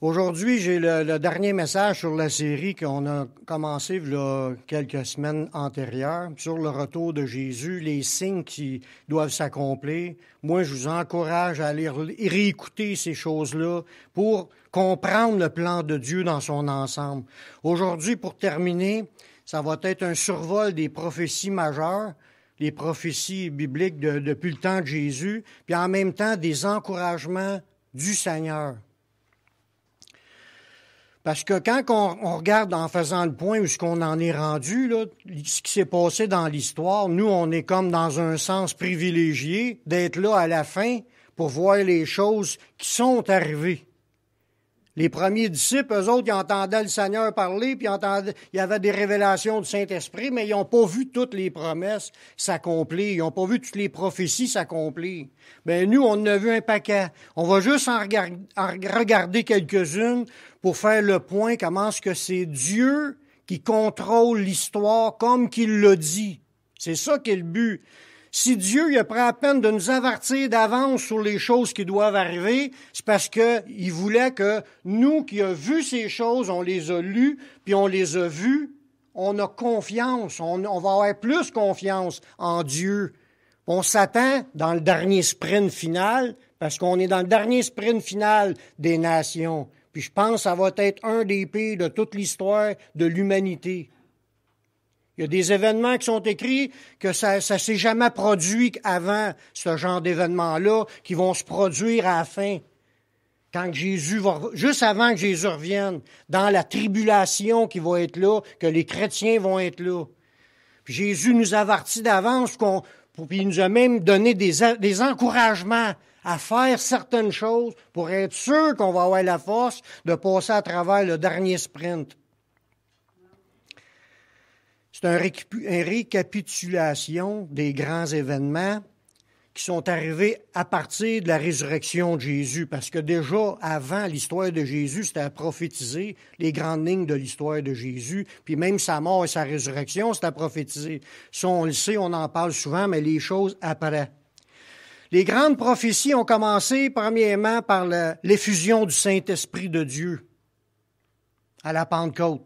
Aujourd'hui, j'ai le dernier message sur la série qu'on a commencé il y a quelques semaines antérieures, sur le retour de Jésus, les signes qui doivent s'accomplir. Moi, je vous encourage à aller réécouter ces choses-là pour comprendre le plan de Dieu dans son ensemble. Aujourd'hui, pour terminer, ça va être un survol des prophéties majeures, les prophéties bibliques depuis le temps de Jésus, puis en même temps des encouragements du Seigneur. Parce que quand on regarde en faisant le point où ce qu'on en est rendu, là, ce qui s'est passé dans l'histoire, nous, on est comme dans un sens privilégié d'être là à la fin pour voir les choses qui sont arrivées. Les premiers disciples, eux autres, ils entendaient le Seigneur parler, puis il y avait des révélations du Saint-Esprit, mais ils n'ont pas vu toutes les promesses s'accomplir, ils n'ont pas vu toutes les prophéties s'accomplir. Ben nous, on en a vu un paquet. On va juste en regarder quelques-unes pour faire le point, comment est-ce que c'est Dieu qui contrôle l'histoire comme qu'il l'a dit. C'est ça qui est le but. Si Dieu il a pris la peine de nous avertir d'avance sur les choses qui doivent arriver, c'est parce qu'il voulait que nous qui avons vu ces choses, on les a lues, puis on les a vues, on a confiance, on va avoir plus confiance en Dieu. On s'attend dans le dernier sprint final, parce qu'on est dans le dernier sprint final des nations. Puis je pense que ça va être un des pires de toute l'histoire de l'humanité. Il y a des événements qui sont écrits que ça s'est jamais produit avant ce genre d'événements-là, qui vont se produire à la fin. Quand Jésus va, juste avant que Jésus revienne, dans la tribulation qui va être là, que les chrétiens vont être là. Puis Jésus nous avertit d'avance, puis il nous a même donné des encouragements à faire certaines choses pour être sûr qu'on va avoir la force de passer à travers le dernier sprint. C'est une récapitulation des grands événements qui sont arrivés à partir de la résurrection de Jésus, parce que déjà, avant l'histoire de Jésus, c'était à prophétiser les grandes lignes de l'histoire de Jésus, puis même sa mort et sa résurrection, c'était à prophétiser. Ça, on le sait, on en parle souvent, mais les choses après. Les grandes prophéties ont commencé, premièrement, par l'effusion du Saint-Esprit de Dieu à la Pentecôte.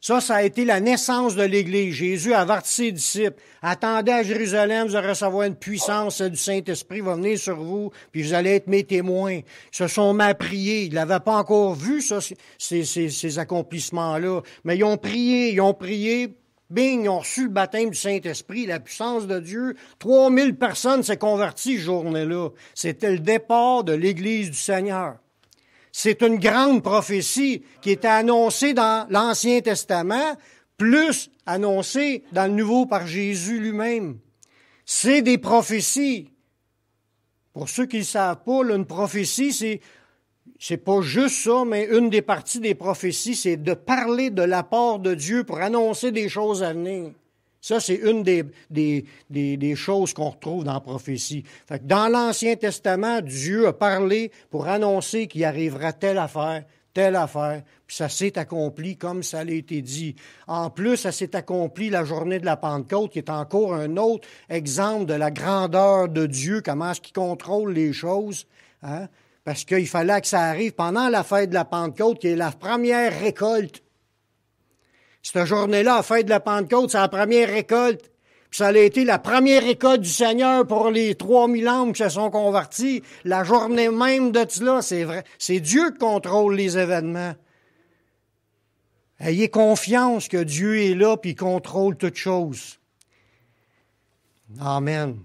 Ça a été la naissance de l'Église. Jésus a averti ses disciples. Attendez à Jérusalem, vous allez recevoir une puissance du Saint-Esprit, va venir sur vous, puis vous allez être mes témoins. Ils se sont mis à prier. Ils n'avaient pas encore vu ça, ces accomplissements-là. Mais ils ont prié, bing, ils ont reçu le baptême du Saint-Esprit, la puissance de Dieu. 3000 personnes s'est converties ce journée-là. C'était le départ de l'Église du Seigneur. C'est une grande prophétie qui était annoncée dans l'Ancien Testament, plus annoncée dans le Nouveau par Jésus lui-même. C'est des prophéties. Pour ceux qui ne savent pas, là, une prophétie, c'est pas juste ça, mais une des parties des prophéties, c'est de parler de la part de Dieu pour annoncer des choses à venir. Ça, c'est une des choses qu'on retrouve dans la prophétie. Fait que dans l'Ancien Testament, Dieu a parlé pour annoncer qu'il arrivera telle affaire, puis ça s'est accompli comme ça a été dit. En plus, ça s'est accompli la journée de la Pentecôte, qui est encore un autre exemple de la grandeur de Dieu, comment est-ce qu'il contrôle les choses, hein? Parce qu'il fallait que ça arrive pendant la fête de la Pentecôte, qui est la première récolte. Cette journée-là, la fête de la Pentecôte, c'est la première récolte. Puis ça a été la première récolte du Seigneur pour les 3000 âmes qui se sont convertis. La journée même de cela, c'est vrai. C'est Dieu qui contrôle les événements. Ayez confiance que Dieu est là puis il contrôle toutes choses. Amen.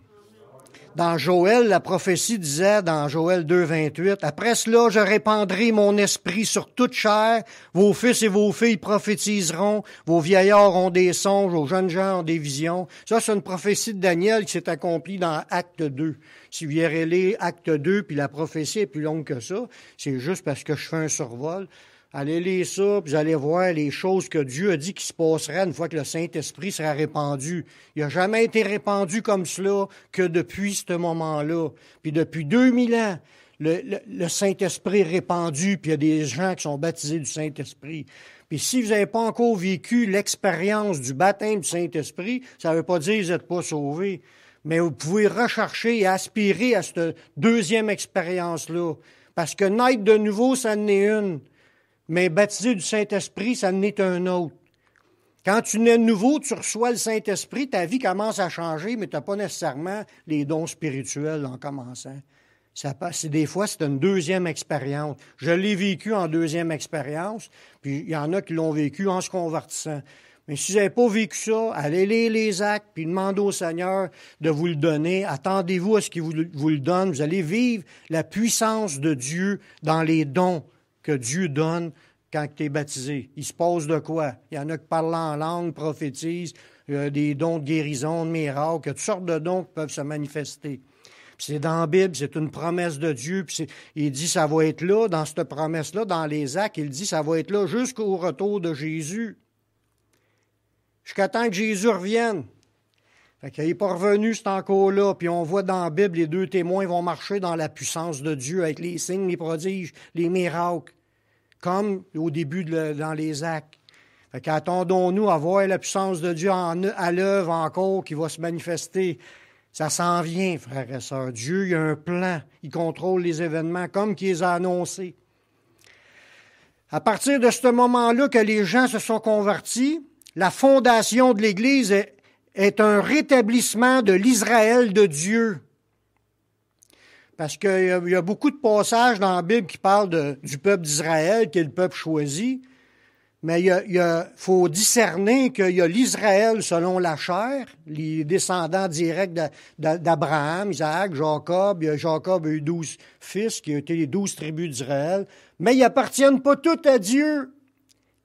Dans Joël, la prophétie disait, dans Joël 2, 28, « Après cela, je répandrai mon esprit sur toute chair. Vos fils et vos filles prophétiseront. Vos vieillards ont des songes. Vos jeunes gens ont des visions. » Ça, c'est une prophétie de Daniel qui s'est accomplie dans Acte 2. Si vous irez lire Acte 2, puis la prophétie est plus longue que ça, c'est juste parce que je fais un survol. Allez lire ça, puis vous allez voir les choses que Dieu a dit qui se passeraient une fois que le Saint-Esprit sera répandu. Il n'a jamais été répandu comme cela que depuis ce moment-là. Puis depuis 2000 ans, le Saint-Esprit est répandu, puis il y a des gens qui sont baptisés du Saint-Esprit. Puis si vous n'avez pas encore vécu l'expérience du baptême du Saint-Esprit, ça ne veut pas dire que vous n'êtes pas sauvés. Mais vous pouvez rechercher et aspirer à cette deuxième expérience-là. Parce que naître de nouveau, ça en est une. Mais baptiser du Saint-Esprit, ça en est un autre. Quand tu nais de nouveau, tu reçois le Saint-Esprit, ta vie commence à changer, mais tu n'as pas nécessairement les dons spirituels en commençant. Des fois, c'est une deuxième expérience. Je l'ai vécu en deuxième expérience, puis il y en a qui l'ont vécu en se convertissant. Mais si vous n'avez pas vécu ça, allez lire les actes, puis demandez au Seigneur de vous le donner. Attendez-vous à ce qu'il vous le donne. Vous allez vivre la puissance de Dieu dans les dons que Dieu donne quand tu es baptisé. Il se passe de quoi? Il y en a qui parlent en langue, prophétisent, des dons de guérison, de miracles, toutes sortes de dons qui peuvent se manifester. Puis c'est dans la Bible, c'est une promesse de Dieu. Puis il dit ça va être là, dans cette promesse-là, dans les actes, il dit ça va être là jusqu'au retour de Jésus. Jusqu'à temps que Jésus revienne. Fait qu'il n'est pas revenu, c'est encore là. Puis on voit dans la Bible, les deux témoins vont marcher dans la puissance de Dieu avec les signes, les prodiges, les miracles. Comme au début dans les actes. Fait qu'attendons-nous à voir la puissance de Dieu à l'œuvre encore qui va se manifester. Ça s'en vient, frères et sœurs. Dieu, il a un plan. Il contrôle les événements comme qu'il les a annoncés. À partir de ce moment-là que les gens se sont convertis, la fondation de l'Église est un rétablissement de l'Israël de Dieu. Parce qu'il y a beaucoup de passages dans la Bible qui parlent du peuple d'Israël, qui est le peuple choisi. Mais il faut discerner qu'il y a l'Israël selon la chair, les descendants directs d'Abraham, Isaac, Jacob. Jacob a eu 12 fils, qui ont été les 12 tribus d'Israël. Mais ils n'appartiennent pas tous à Dieu.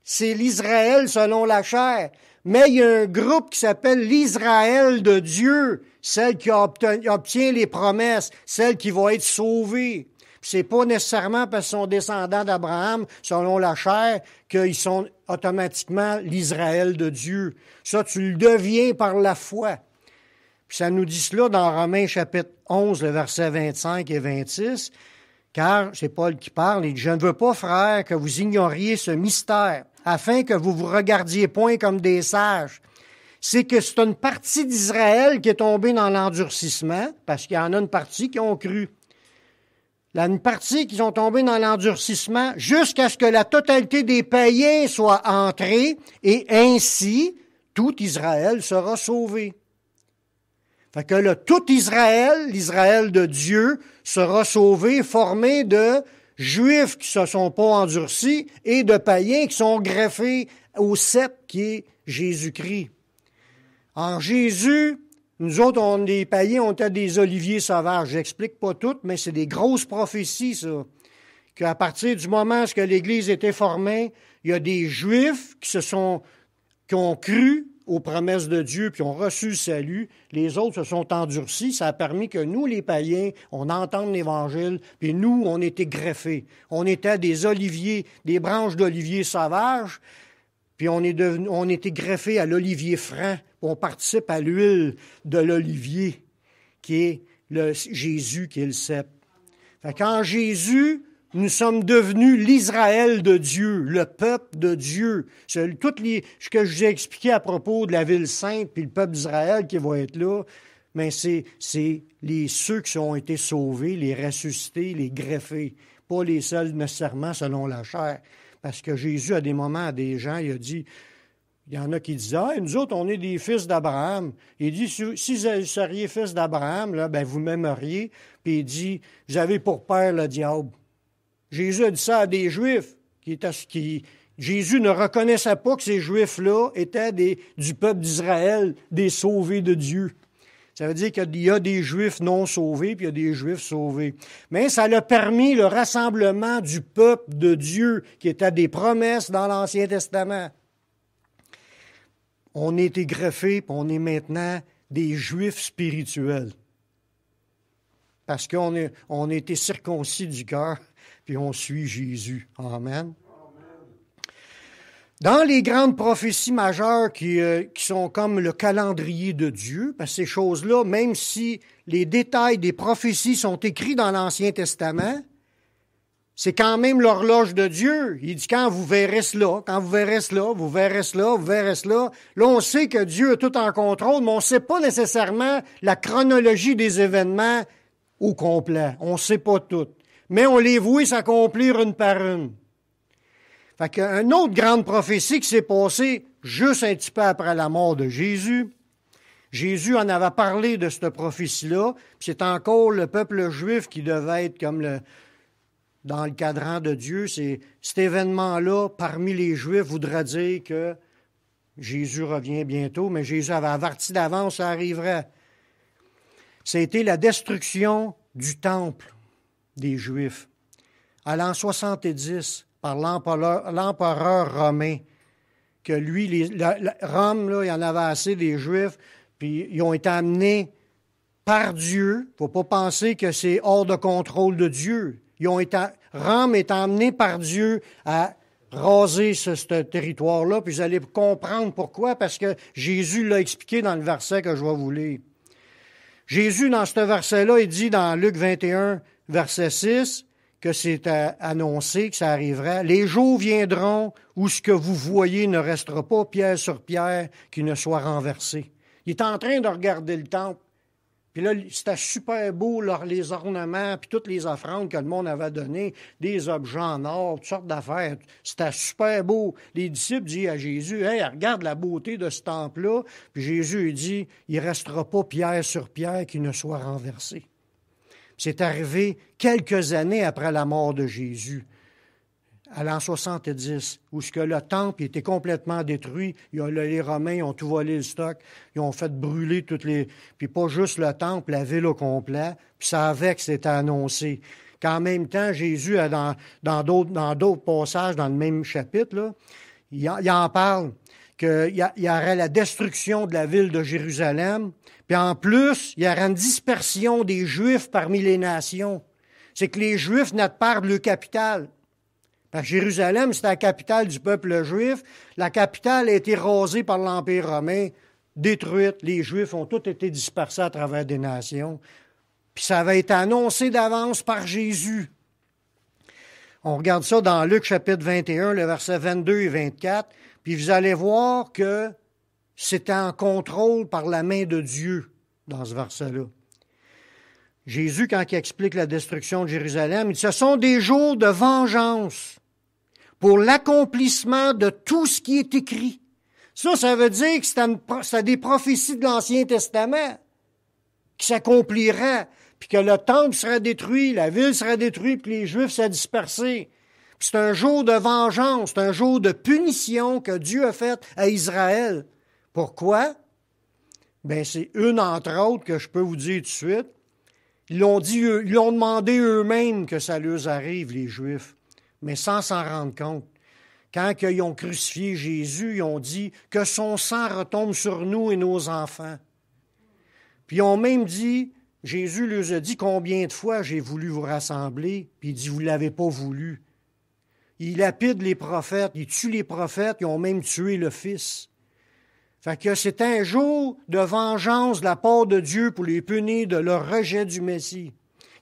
C'est l'Israël selon la chair. Mais il y a un groupe qui s'appelle l'Israël de Dieu, celle qui obtient les promesses, celle qui va être sauvée. C'est pas nécessairement parce qu'ils sont descendants d'Abraham, selon la chair, qu'ils sont automatiquement l'Israël de Dieu. Ça, tu le deviens par la foi. Puis ça nous dit cela dans Romains chapitre 11, le verset 25 et 26, car, c'est Paul qui parle, il dit « Je ne veux pas, frères, que vous ignoriez ce mystère, afin que vous vous regardiez point comme des sages. » C'est que c'est une partie d'Israël qui est tombée dans l'endurcissement, parce qu'il y en a une partie qui ont cru. Une partie qui sont tombés dans l'endurcissement jusqu'à ce que la totalité des païens soit entrée, et ainsi, tout Israël sera sauvé. Fait que tout Israël, l'Israël de Dieu, sera sauvé, formé de Juifs qui ne se sont pas endurcis et de païens qui sont greffés au sceptre qui est Jésus-Christ. En Jésus, nous autres, les païens, on était des oliviers sauvages. J'explique pas tout, mais c'est des grosses prophéties, ça. Qu'à partir du moment où l'Église était formée, il y a des Juifs qui ont cru aux promesses de Dieu, puis ont reçu le salut. Les autres se sont endurcis. Ça a permis que nous, les païens, on entende l'Évangile, puis nous, on était greffés. On était des oliviers, des branches d'oliviers sauvages, puis on était greffés à l'olivier franc. On participe à l'huile de l'olivier, qui est Jésus, qui est le cep. Fait qu'en Jésus, nous sommes devenus l'Israël de Dieu, le peuple de Dieu. Ce que je vous ai expliqué à propos de la ville sainte puis le peuple d'Israël qui va être là, mais c'est ceux qui ont été sauvés, les ressuscités, les greffés, pas les seuls nécessairement selon la chair. Parce que Jésus, à des moments, à des gens, il a dit, il y en a qui disaient, « Ah, nous autres, on est des fils d'Abraham. » Il dit, « Si vous seriez fils d'Abraham, là, ben, vous m'aimeriez. » Puis il dit, « Vous avez pour père le diable. » Jésus a dit ça à des Juifs. Jésus ne reconnaissait pas que ces Juifs-là étaient du peuple d'Israël, des sauvés de Dieu. Ça veut dire qu'il y a des Juifs non sauvés, puis il y a des Juifs sauvés. Mais ça a permis le rassemblement du peuple de Dieu, qui était des promesses dans l'Ancien Testament. On a été greffés, puis on est maintenant des Juifs spirituels. Parce qu'on a été circoncis du cœur, puis on suit Jésus. Amen. Dans les grandes prophéties majeures qui sont comme le calendrier de Dieu, parce que ces choses-là, même si les détails des prophéties sont écrits dans l'Ancien Testament, c'est quand même l'horloge de Dieu. Il dit, quand vous verrez cela, quand vous verrez cela, vous verrez cela, vous verrez cela. Là, on sait que Dieu est tout en contrôle, mais on ne sait pas nécessairement la chronologie des événements au complet. On ne sait pas tout. mais on les voit s'accomplir une par une. Fait qu'une autre grande prophétie qui s'est passée juste un petit peu après la mort de Jésus. Jésus en avait parlé de cette prophétie-là, puis c'est encore le peuple juif qui devait être comme dans le cadran de Dieu. Cet événement-là, parmi les Juifs, voudrait dire que Jésus revient bientôt, mais Jésus avait averti d'avance, ça arriverait. C'était la destruction du temple des Juifs. À l'an 70, par l'empereur romain, que lui, Rome, là, il y en avait assez des Juifs, puis ils ont été amenés par Dieu. Il ne faut pas penser que c'est hors de contrôle de Dieu. Rome est emmené par Dieu à raser ce territoire-là, puis vous allez comprendre pourquoi, parce que Jésus l'a expliqué dans le verset que je vais vous lire. Jésus, dans ce verset-là, il dit dans Luc 21, verset 6, que c'est annoncé, que ça arrivera. Les jours viendront où ce que vous voyez ne restera pas pierre sur pierre qui ne soit renversé. Il est en train de regarder le temple. Puis là, c'était super beau, les ornements, puis toutes les offrandes que le monde avait données, des objets en or, toutes sortes d'affaires. C'était super beau. Les disciples disent à Jésus, « Hey, regarde la beauté de ce temple-là. » Puis Jésus dit, « Il ne restera pas pierre sur pierre qui ne soit renversé. » C'est arrivé quelques années après la mort de Jésus, à l'an 70, où ce que le temple était complètement détruit. Les Romains ont tout volé le stock, ils ont fait brûler toutes les... Puis pas juste le temple, la ville au complet, puis ça avait que c'était annoncé. Qu'en même temps, Jésus, dans d'autres passages, dans le même chapitre, là, il en parle, qu'il y aurait la destruction de la ville de Jérusalem, puis en plus, il y aurait une dispersion des Juifs parmi les nations. C'est que les Juifs n'aient pas de leur capitale. Parce que Jérusalem, c'était la capitale du peuple juif. La capitale a été rasée par l'Empire romain, détruite. Les Juifs ont tous été dispersés à travers des nations. Puis ça avait été annoncé d'avance par Jésus. On regarde ça dans Luc chapitre 21, le verset 22 et 24. Puis vous allez voir que c'était en contrôle par la main de Dieu dans ce verset-là. Jésus, quand il explique la destruction de Jérusalem, il dit « Ce sont des jours de vengeance pour l'accomplissement de tout ce qui est écrit. » Ça veut dire que c'était des prophéties de l'Ancien Testament qui s'accompliraient, puis que le temple serait détruit, la ville serait détruite, puis les Juifs seraient dispersés. Puis c'est un jour de vengeance, c'est un jour de punition que Dieu a fait à Israël. Pourquoi? Bien, c'est une entre autres que je peux vous dire tout de suite. Ils l'ont demandé eux-mêmes que ça leur arrive, les Juifs, mais sans s'en rendre compte. Quand ils ont crucifié Jésus, ils ont dit que son sang retombe sur nous et nos enfants. Puis ils ont même dit, Jésus leur a dit combien de fois j'ai voulu vous rassembler, puis il dit vous ne l'avez pas voulu. Il lapide les prophètes, il tue les prophètes, ils ont même tué le Fils. Fait que c'est un jour de vengeance de la part de Dieu pour les punir de leur rejet du Messie.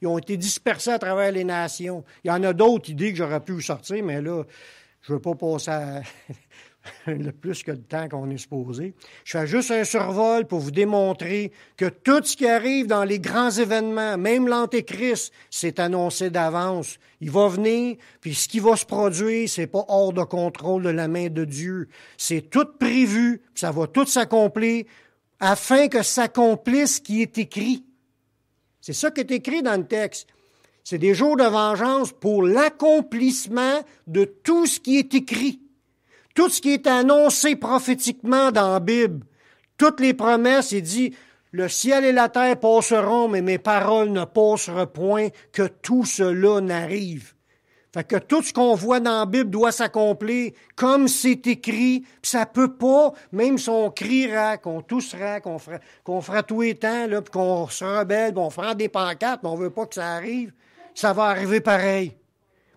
Ils ont été dispersés à travers les nations. Il y en a d'autres idées que j'aurais pu vous sortir, mais là, je ne veux pas passer le plus que le temps qu'on est supposé. Je fais juste un survol pour vous démontrer que tout ce qui arrive dans les grands événements, même l'Antéchrist, c'est annoncé d'avance. Il va venir, puis ce qui va se produire, c'est pas hors de contrôle de la main de Dieu. C'est tout prévu, puis ça va tout s'accomplir afin que s'accomplisse ce qui est écrit. C'est ça qui est écrit dans le texte. C'est des jours de vengeance pour l'accomplissement de tout ce qui est écrit. Tout ce qui est annoncé prophétiquement dans la Bible, toutes les promesses, il dit, le ciel et la terre passeront, mais mes paroles ne passeront point, que tout cela n'arrive. Fait que tout ce qu'on voit dans la Bible doit s'accomplir comme c'est écrit, puis ça peut pas, même si on criera, qu'on toussera, qu'on fera tous les temps, là, puis qu'on se rebelle, puis on fera des pancartes, mais on veut pas que ça arrive, ça va arriver pareil.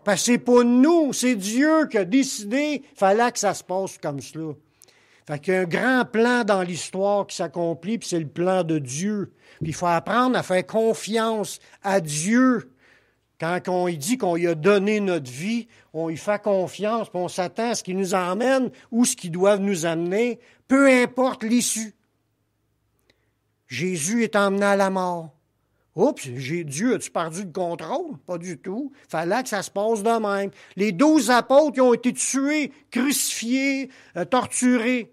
Parce que c'est pas nous, c'est Dieu qui a décidé, il fallait que ça se passe comme cela. Fait qu'il y a un grand plan dans l'histoire qui s'accomplit, puis c'est le plan de Dieu. Puis il faut apprendre à faire confiance à Dieu. Quand on lui dit qu'on lui a donné notre vie, on lui fait confiance, puis on s'attend à ce qu'il nous emmène ou ce qu'il doit nous amener, peu importe l'issue. Jésus est emmené à la mort. Oups, Dieu, as-tu perdu le contrôle? Pas du tout. Fallait que ça se passe de même. Les 12 apôtres qui ont été tués, crucifiés, torturés.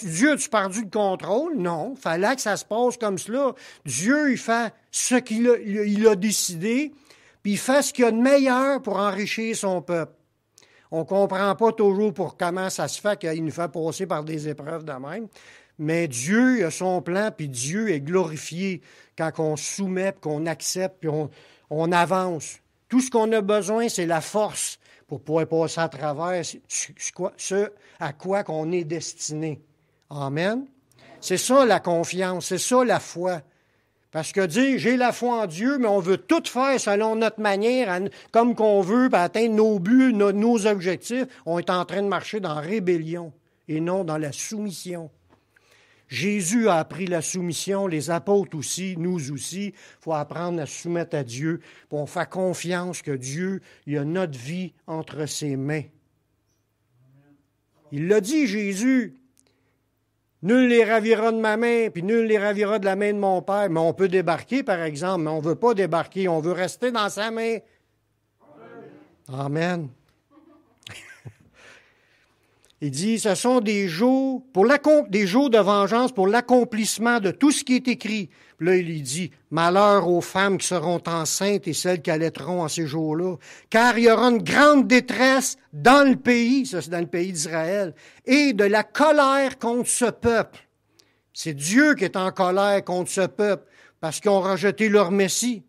Dieu, as-tu perdu le contrôle? Non. Fallait que ça se passe comme cela. Dieu, il fait ce qu'il a décidé, puis il fait ce qu'il y a de meilleur pour enrichir son peuple. On ne comprend pas toujours pour comment ça se fait qu'il nous fait passer par des épreuves de même. Mais Dieu a son plan, puis Dieu est glorifié quand on soumet, puis qu'on accepte, puis on avance. Tout ce qu'on a besoin, c'est la force pour pouvoir passer à travers ce à quoi qu'on est destiné. Amen. C'est ça la confiance, c'est ça la foi. Parce que dire, j'ai la foi en Dieu, mais on veut tout faire selon notre manière, comme qu'on veut, pour atteindre nos buts, nos objectifs, on est en train de marcher dans la rébellion et non dans la soumission. Jésus a appris la soumission, les apôtres aussi, nous aussi. Il faut apprendre à se soumettre à Dieu, puis on fait confiance que Dieu, il a notre vie entre ses mains. Il l'a dit, Jésus. Nul les ravira de ma main, puis nul les ravira de la main de mon Père. Mais on peut débarquer, par exemple, mais on ne veut pas débarquer, on veut rester dans sa main. Amen. Il dit, ce sont des jours de vengeance pour l'accomplissement de tout ce qui est écrit. Puis là, il dit, malheur aux femmes qui seront enceintes et celles qui allaiteront en ces jours-là, car il y aura une grande détresse dans le pays, ça c'est dans le pays d'Israël, et de la colère contre ce peuple. C'est Dieu qui est en colère contre ce peuple, parce qu'ils ont rejeté leur Messie.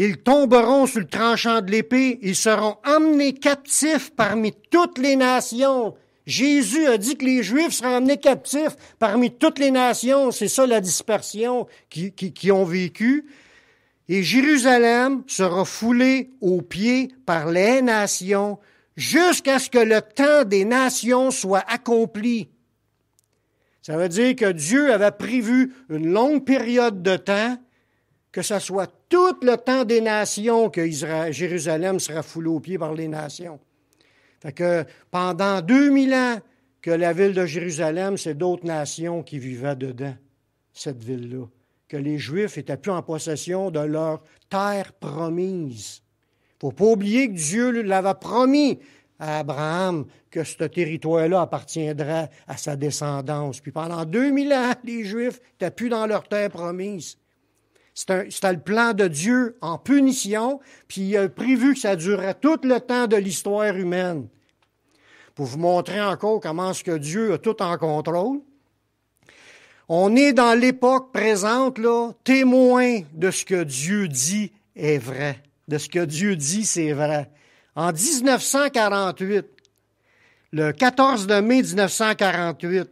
Ils tomberont sur le tranchant de l'épée, ils seront emmenés captifs parmi toutes les nations. Jésus a dit que les Juifs seraient emmenés captifs parmi toutes les nations. C'est ça la dispersion qui ont vécu. Et Jérusalem sera foulée aux pieds par les nations jusqu'à ce que le temps des nations soit accompli. Ça veut dire que Dieu avait prévu une longue période de temps, que ce soit tout le temps des nations que Jérusalem sera foulée aux pieds par les nations. Fait que pendant 2000 ans que la ville de Jérusalem, c'est d'autres nations qui vivaient dedans, cette ville-là. Que les Juifs n'étaient plus en possession de leur terre promise. Il ne faut pas oublier que Dieu l'avait promis à Abraham que ce territoire-là appartiendrait à sa descendance. Puis pendant 2000 ans, les Juifs n'étaient plus dans leur terre promise. C'était le plan de Dieu en punition, puis il a prévu que ça durerait tout le temps de l'histoire humaine. Pour vous montrer encore comment est-ce que Dieu a tout en contrôle. On est dans l'époque présente, là, témoin de ce que Dieu dit est vrai. De ce que Dieu dit, c'est vrai. En 1948, le 14 de mai 1948,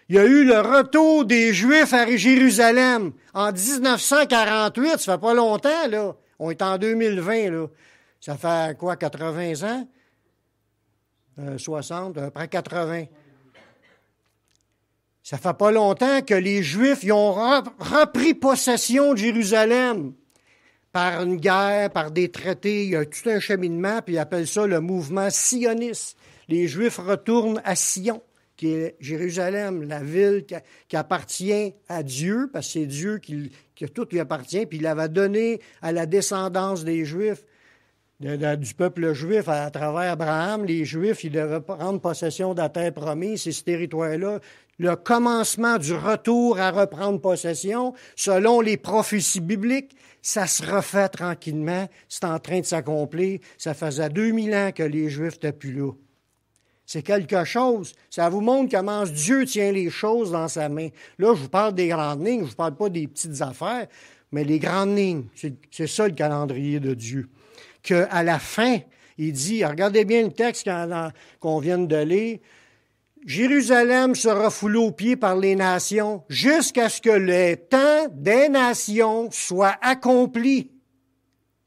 il y a eu le retour des Juifs à Jérusalem. En 1948, ça fait pas longtemps, là. On est en 2020, là. Ça fait quoi, 80 ans? 60, après 80. Ça fait pas longtemps que les Juifs ils ont repris possession de Jérusalem par une guerre, par des traités. Il y a tout un cheminement, puis ils appellent ça le mouvement sioniste. Les Juifs retournent à Sion, qui est Jérusalem, la ville qui appartient à Dieu, parce que c'est Dieu qui tout lui appartient, puis il l'avait donné à la descendance des Juifs, du peuple juif à travers Abraham. Les Juifs, ils devaient prendre possession de la terre promise, c'est ce territoire-là. Le commencement du retour à reprendre possession, selon les prophéties bibliques, ça se refait tranquillement, c'est en train de s'accomplir. Ça faisait 2000 ans que les Juifs n'étaient plus là. C'est quelque chose. Ça vous montre comment Dieu tient les choses dans sa main. Là, je vous parle des grandes lignes, je ne vous parle pas des petites affaires, mais les grandes lignes, c'est ça le calendrier de Dieu. Qu'à la fin, il dit, regardez bien le texte qu'on vient de lire, Jérusalem sera foulée aux pieds par les nations jusqu'à ce que le temps des nations soit accompli.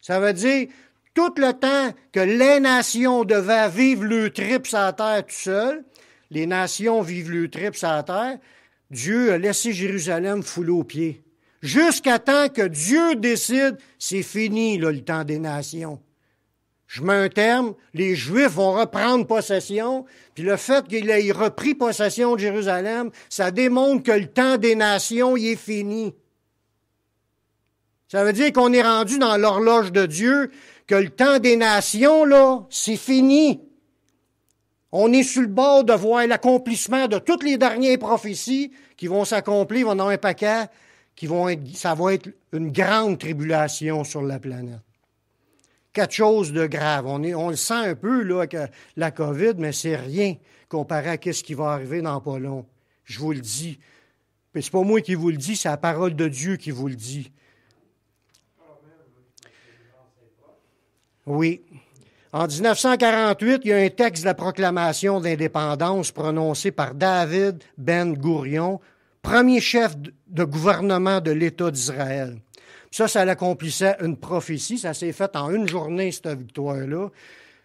Ça veut dire, tout le temps que les nations devaient vivre le trip sur la terre tout seul, les nations vivent le trip sur la terre, Dieu a laissé Jérusalem foulée aux pieds. Jusqu'à temps que Dieu décide, c'est fini là, le temps des nations. Je mets un terme, les Juifs vont reprendre possession, puis le fait qu'il ait repris possession de Jérusalem, ça démontre que le temps des nations, il est fini. Ça veut dire qu'on est rendu dans l'horloge de Dieu, que le temps des nations, là, c'est fini. On est sur le bord de voir l'accomplissement de toutes les dernières prophéties qui vont s'accomplir. Il va y en avoir un paquet ça va être une grande tribulation sur la planète. Quelque chose de grave. On le sent un peu là, avec la COVID, mais c'est rien comparé à ce qui va arriver dans pas long. Je vous le dis. Puis c'est pas moi qui vous le dis, c'est la parole de Dieu qui vous le dit. Oui. En 1948, il y a un texte de la proclamation d'indépendance prononcé par David Ben-Gourion, premier chef de gouvernement de l'État d'Israël. Ça accomplissait une prophétie. Ça s'est fait en une journée, cette victoire-là.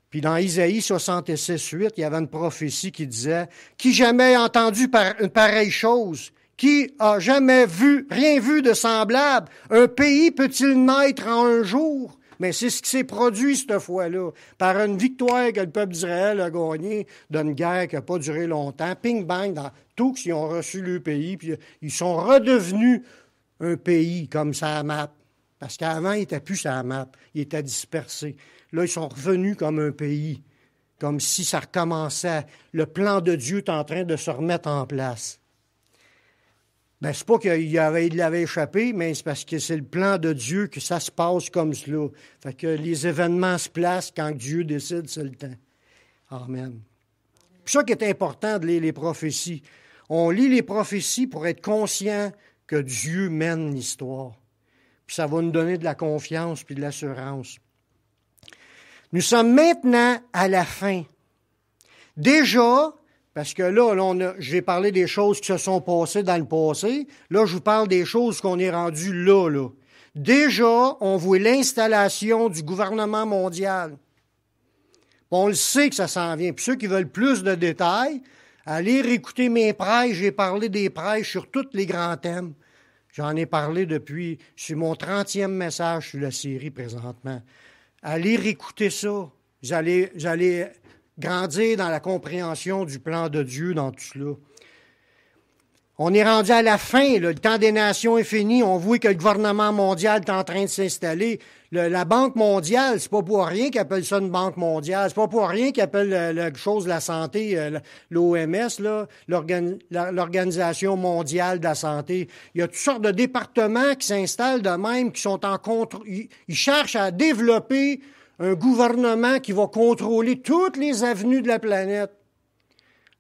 Puis dans Isaïe 66:8, il y avait une prophétie qui disait « Qui jamais a entendu une pareille chose? Qui a jamais rien vu de semblable? Un pays peut-il naître en un jour? » Mais c'est ce qui s'est produit cette fois-là, par une victoire que le peuple d'Israël a gagnée d'une guerre qui n'a pas duré longtemps. Ping-bang, dans tous ils ont reçu le pays, puis ils sont redevenus un pays comme sa map. Parce qu'avant, ils n'étaient plus sa map, ils étaient dispersés. Là, ils sont revenus comme un pays, comme si ça recommençait. Le plan de Dieu est en train de se remettre en place. Ben, c'est pas qu'il l'avait échappé, mais c'est parce que c'est le plan de Dieu que ça se passe comme cela. Fait que les événements se placent quand Dieu décide, c'est le temps. Amen. C'est ça qui est important de lire les prophéties. On lit les prophéties pour être conscient que Dieu mène l'histoire. Puis ça va nous donner de la confiance puis de l'assurance. Nous sommes maintenant à la fin. Déjà, parce que là, j'ai parlé des choses qui se sont passées dans le passé. Là, je vous parle des choses qu'on est rendu là. Déjà, on voit l'installation du gouvernement mondial. On le sait que ça s'en vient. Puis ceux qui veulent plus de détails, allez réécouter mes prêches. J'ai parlé des prêches sur tous les grands thèmes. J'en ai parlé depuis, c'est mon 30e message sur la série présentement. Allez réécouter ça. Vous allez grandir dans la compréhension du plan de Dieu dans tout cela. On est rendu à la fin, là. Le temps des nations est fini. On voit que le gouvernement mondial est en train de s'installer. La Banque mondiale, c'est pas pour rien qu'ils appellent ça une Banque mondiale. C'est pas pour rien qu'ils appellent la chose de la santé, l'OMS, là, l'Organisation mondiale de la santé. Il y a toutes sortes de départements qui s'installent de même, qui sont ils cherchent à développer un gouvernement qui va contrôler toutes les avenues de la planète.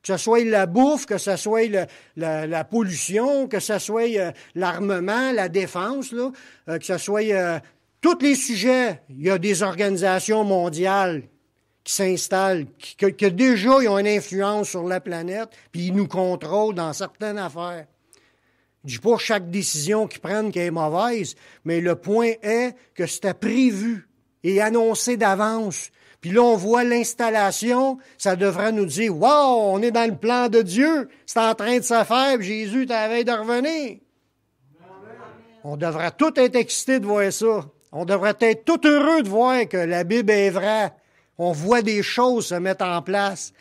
Que ce soit la bouffe, que ce soit la pollution, que ce soit l'armement, la défense, là, que ce soit tous les sujets. Il y a des organisations mondiales qui s'installent, que déjà ils ont une influence sur la planète, puis ils nous contrôlent dans certaines affaires. Je ne dis pas chaque décision qu'ils prennent qui est mauvaise, mais le point est que c'était prévu et annoncé d'avance. Puis là, on voit l'installation, ça devrait nous dire « Wow, on est dans le plan de Dieu, c'est en train de se faire, puis Jésus est à la veille de revenir. » On devrait tous être excités de voir ça. On devrait être tout heureux de voir que la Bible est vraie. On voit des choses se mettre en place.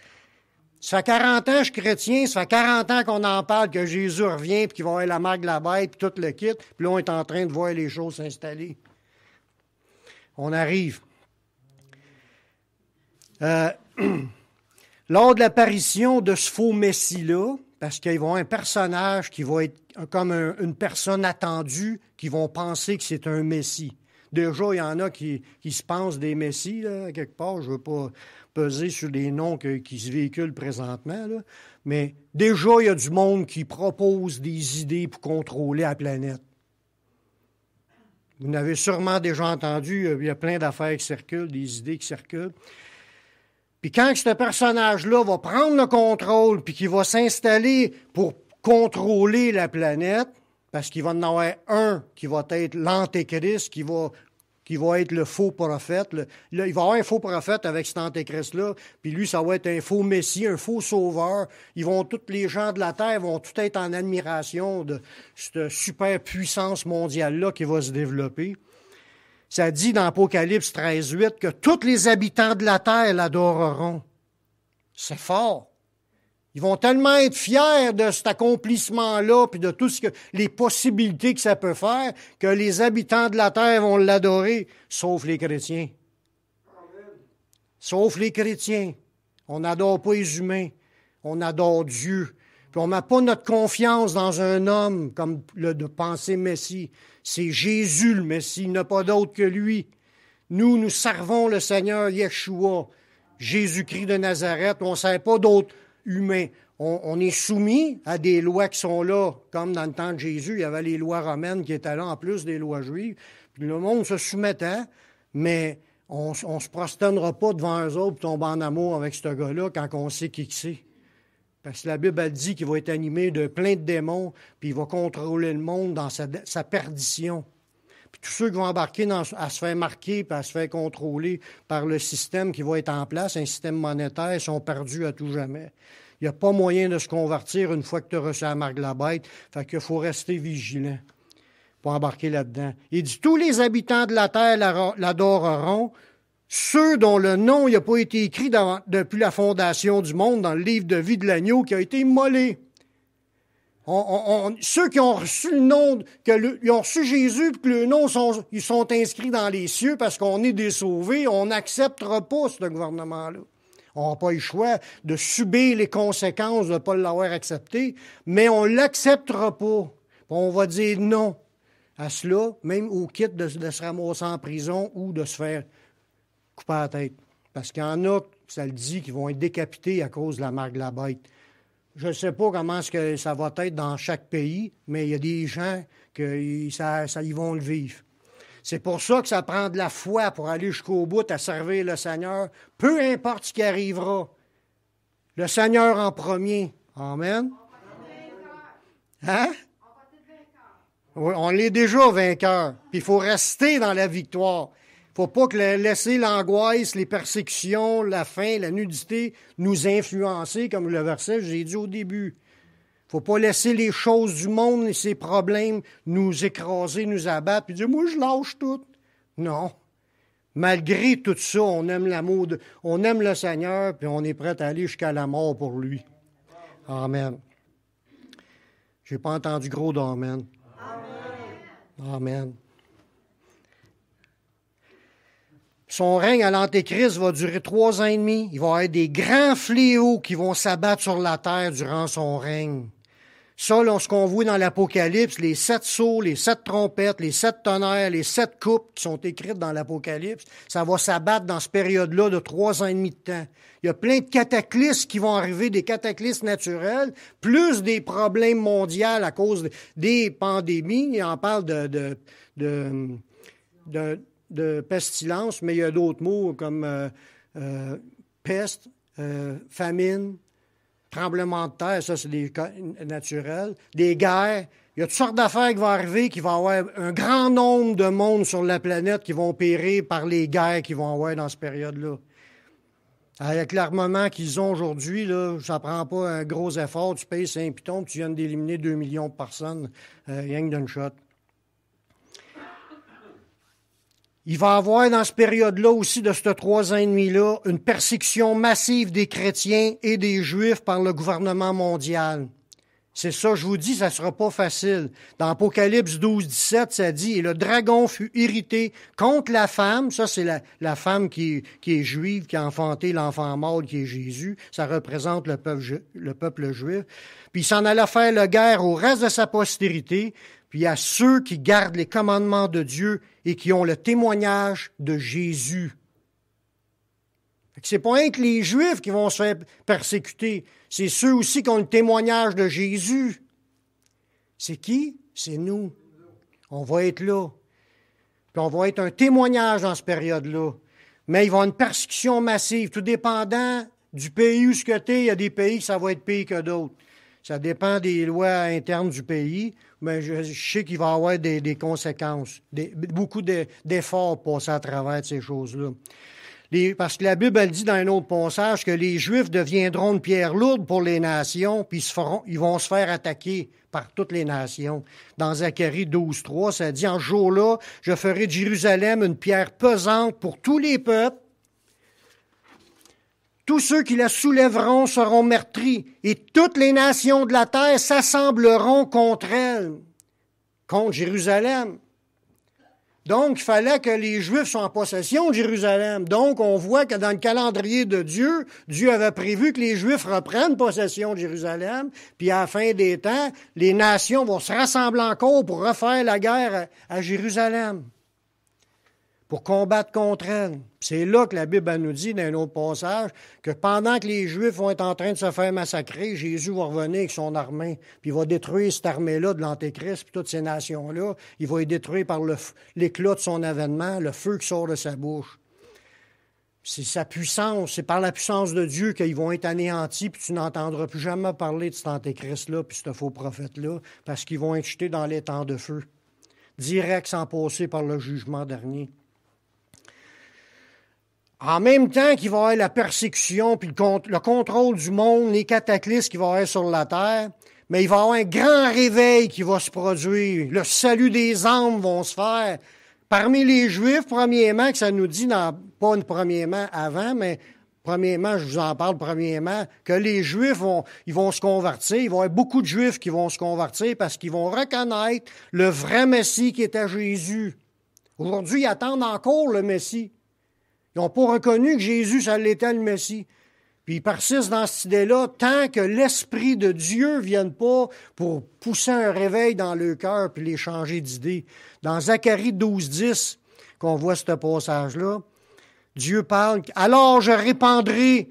Ça fait 40 ans que je suis chrétien, ça fait 40 ans qu'on en parle, que Jésus revient, puis qu'il va avoir la marque de la bête, puis tout le kit. Puis là, on est en train de voir les choses s'installer. On arrive. Lors de l'apparition de ce faux Messie-là, parce qu'ils vont avoir un personnage qui va être comme une personne attendue, qui vont penser que c'est un Messie. Déjà, il y en a qui se pensent des Messies, là, quelque part. Je ne veux pas peser sur les noms qui se véhiculent présentement, là. Mais déjà, il y a du monde qui propose des idées pour contrôler la planète. Vous n'avez sûrement déjà entendu, il y a plein d'affaires qui circulent, des idées qui circulent. Puis quand ce personnage-là va prendre le contrôle, puis qu'il va s'installer pour contrôler la planète, parce qu'il va en avoir un qui va être l'antéchrist, qui va être le faux prophète. Là, il va y avoir un faux prophète avec cet antéchrist-là, puis lui, ça va être un faux messie, un faux sauveur. Toutes les gens de la Terre vont tout être en admiration de cette super puissance mondiale-là qui va se développer. Ça dit dans Apocalypse 13:8 que tous les habitants de la terre l'adoreront. C'est fort. Ils vont tellement être fiers de cet accomplissement-là, puis de tout les possibilités que ça peut faire, que les habitants de la terre vont l'adorer, sauf les chrétiens. Sauf les chrétiens. On n'adore pas les humains, on adore Dieu. Puis on ne met pas notre confiance dans un homme comme le de penser Messie. C'est Jésus le Messie, il n'y a pas d'autre que lui. Nous servons le Seigneur Yeshua, Jésus-Christ de Nazareth. On ne sert pas d'autres humains. On est soumis à des lois qui sont là, comme dans le temps de Jésus, il y avait les lois romaines qui étaient là en plus des lois juives. Puis le monde se soumettait, mais on ne se prosternera pas devant eux autres pour tomber en amour avec ce gars-là quand on sait qui c'est. Parce que la Bible a dit qu'il va être animé de plein de démons, puis il va contrôler le monde dans sa perdition. Puis tous ceux qui vont embarquer à se faire marquer puis à se faire contrôler par le système qui va être en place, un système monétaire, sont perdus à tout jamais. Il n'y a pas moyen de se convertir une fois que tu as reçu la marque de la bête. Fait qu'il faut rester vigilant pour embarquer là-dedans. Il dit, tous les habitants de la terre l'adoreront, ceux dont le nom n'a pas été écrit depuis la fondation du monde dans le livre de vie de l'agneau qui a été immolé. Ceux qui ont reçu le nom, ils ont reçu Jésus, puis que le nom, ils sont inscrits dans les cieux parce qu'on est des sauvés, on n'acceptera pas ce gouvernement-là. On n'a pas eu le choix de subir les conséquences de ne pas l'avoir accepté, mais on ne l'acceptera pas. On va dire non à cela, même au kit de se ramasser en prison ou de se faire couper la tête. Parce qu'il y en a, ça le dit, qui vont être décapités à cause de la marque de la bête. Je ne sais pas comment est-ce que ça va être dans chaque pays, mais il y a des gens qui vont le vivre. C'est pour ça que ça prend de la foi pour aller jusqu'au bout à servir le Seigneur, peu importe ce qui arrivera. Le Seigneur en premier. Amen. Hein? Oui, on l'est déjà vainqueur. Puis il faut rester dans la victoire. Il ne faut pas laisser l'angoisse, les persécutions, la faim, la nudité nous influencer, comme le verset que j'ai dit au début. Il ne faut pas laisser les choses du monde et ses problèmes nous écraser, nous abattre, puis dire « moi, je lâche tout ». Non. Malgré tout ça, on aime l'amour, on aime le Seigneur, puis on est prêt à aller jusqu'à la mort pour lui. Amen. Je n'ai pas entendu gros d'amen. Amen. Amen. Son règne à l'Antéchrist va durer 3 ans et demi. Il va y avoir des grands fléaux qui vont s'abattre sur la terre durant son règne. Ça, là, ce qu'on voit dans l'Apocalypse, les 7 sceaux, les 7 trompettes, les 7 tonnerres, les 7 coupes qui sont écrites dans l'Apocalypse, ça va s'abattre dans cette période-là de 3 ans et demi de temps. Il y a plein de cataclysmes qui vont arriver, des cataclysmes naturels, plus des problèmes mondiaux à cause des pandémies. Il en parle de pestilence, mais il y a d'autres mots comme peste, famine, tremblement de terre, ça c'est des cas naturels, des guerres. Il y a toutes sortes d'affaires qui vont arriver, qu'il va y avoir un grand nombre de monde sur la planète qui vont périr par les guerres qu'ils vont avoir dans cette période-là. Avec l'armement qu'ils ont aujourd'hui, là, ça ne prend pas un gros effort, tu payes 5 pitons, puis tu viens d'éliminer 2 millions de personnes, rien que d'une shot. Il va y avoir dans cette période-là aussi, de ces 3 ans et demi-là, une persécution massive des chrétiens et des Juifs par le gouvernement mondial. C'est ça, je vous dis, ça ne sera pas facile. Dans Apocalypse 12, 17, ça dit « Et le dragon fut irrité contre la femme », ça c'est la femme qui est juive, qui a enfanté l'enfant mâle qui est Jésus, ça représente le peuple juif. Puis il s'en allait faire la guerre au reste de sa postérité, puis à ceux qui gardent les commandements de Dieu et qui ont le témoignage de Jésus. C'est pas rien que les Juifs qui vont se faire persécuter, c'est ceux aussi qui ont le témoignage de Jésus. C'est qui? C'est nous. On va être là. Puis on va être un témoignage dans cette période-là. Mais il va y avoir une persécution massive, tout dépendant du pays où tu es. Il y a des pays que ça va être pire que d'autres. Ça dépend des lois internes du pays, mais je sais qu'il va y avoir des conséquences, beaucoup d'efforts passés à travers ces choses-là. Parce que la Bible elle dit dans un autre passage que les Juifs deviendront une pierre lourde pour les nations, puis ils vont se faire attaquer par toutes les nations. Dans Zacharie 12, 3, ça dit « En ce jour-là, je ferai de Jérusalem une pierre pesante pour tous les peuples. tous ceux qui la soulèveront seront meurtris, et toutes les nations de la terre s'assembleront contre elle, contre Jérusalem. Donc, il fallait que les Juifs soient en possession de Jérusalem. Donc, on voit que dans le calendrier de Dieu, Dieu avait prévu que les Juifs reprennent possession de Jérusalem, puis à la fin des temps, les nations vont se rassembler encore pour refaire la guerre à Jérusalem, pour combattre contre elle. C'est là que la Bible nous dit, dans un autre passage, que pendant que les Juifs vont être en train de se faire massacrer, Jésus va revenir avec son armée, puis il va détruire cette armée-là de l'Antéchrist, puis toutes ces nations-là. Il va les détruire par l'éclat de son avènement, le feu qui sort de sa bouche. C'est sa puissance, c'est par la puissance de Dieu qu'ils vont être anéantis, puis tu n'entendras plus jamais parler de cet Antéchrist-là, puis ce faux prophète-là, parce qu'ils vont être jetés dans les temps de feu, direct sans passer par le jugement dernier. En même temps qu'il va y avoir la persécution puis le contrôle du monde, les cataclysmes qu'il va y avoir sur la terre, mais il va y avoir un grand réveil qui va se produire. Le salut des âmes vont se faire. Parmi les Juifs, premièrement, que ça nous dit, pas premièrement avant, mais premièrement, je vous en parle premièrement, que les Juifs ils vont se convertir. Il va y avoir beaucoup de Juifs qui vont se convertir parce qu'ils vont reconnaître le vrai Messie qui était Jésus. Aujourd'hui, ils attendent encore le Messie. Ils n'ont pas reconnu que Jésus, ça l'était le Messie. Puis ils persistent dans cette idée-là tant que l'Esprit de Dieu ne vienne pas pour pousser un réveil dans leur cœur puis les changer d'idée. Dans Zacharie 12:10, qu'on voit ce passage-là, Dieu parle « Alors je répandrai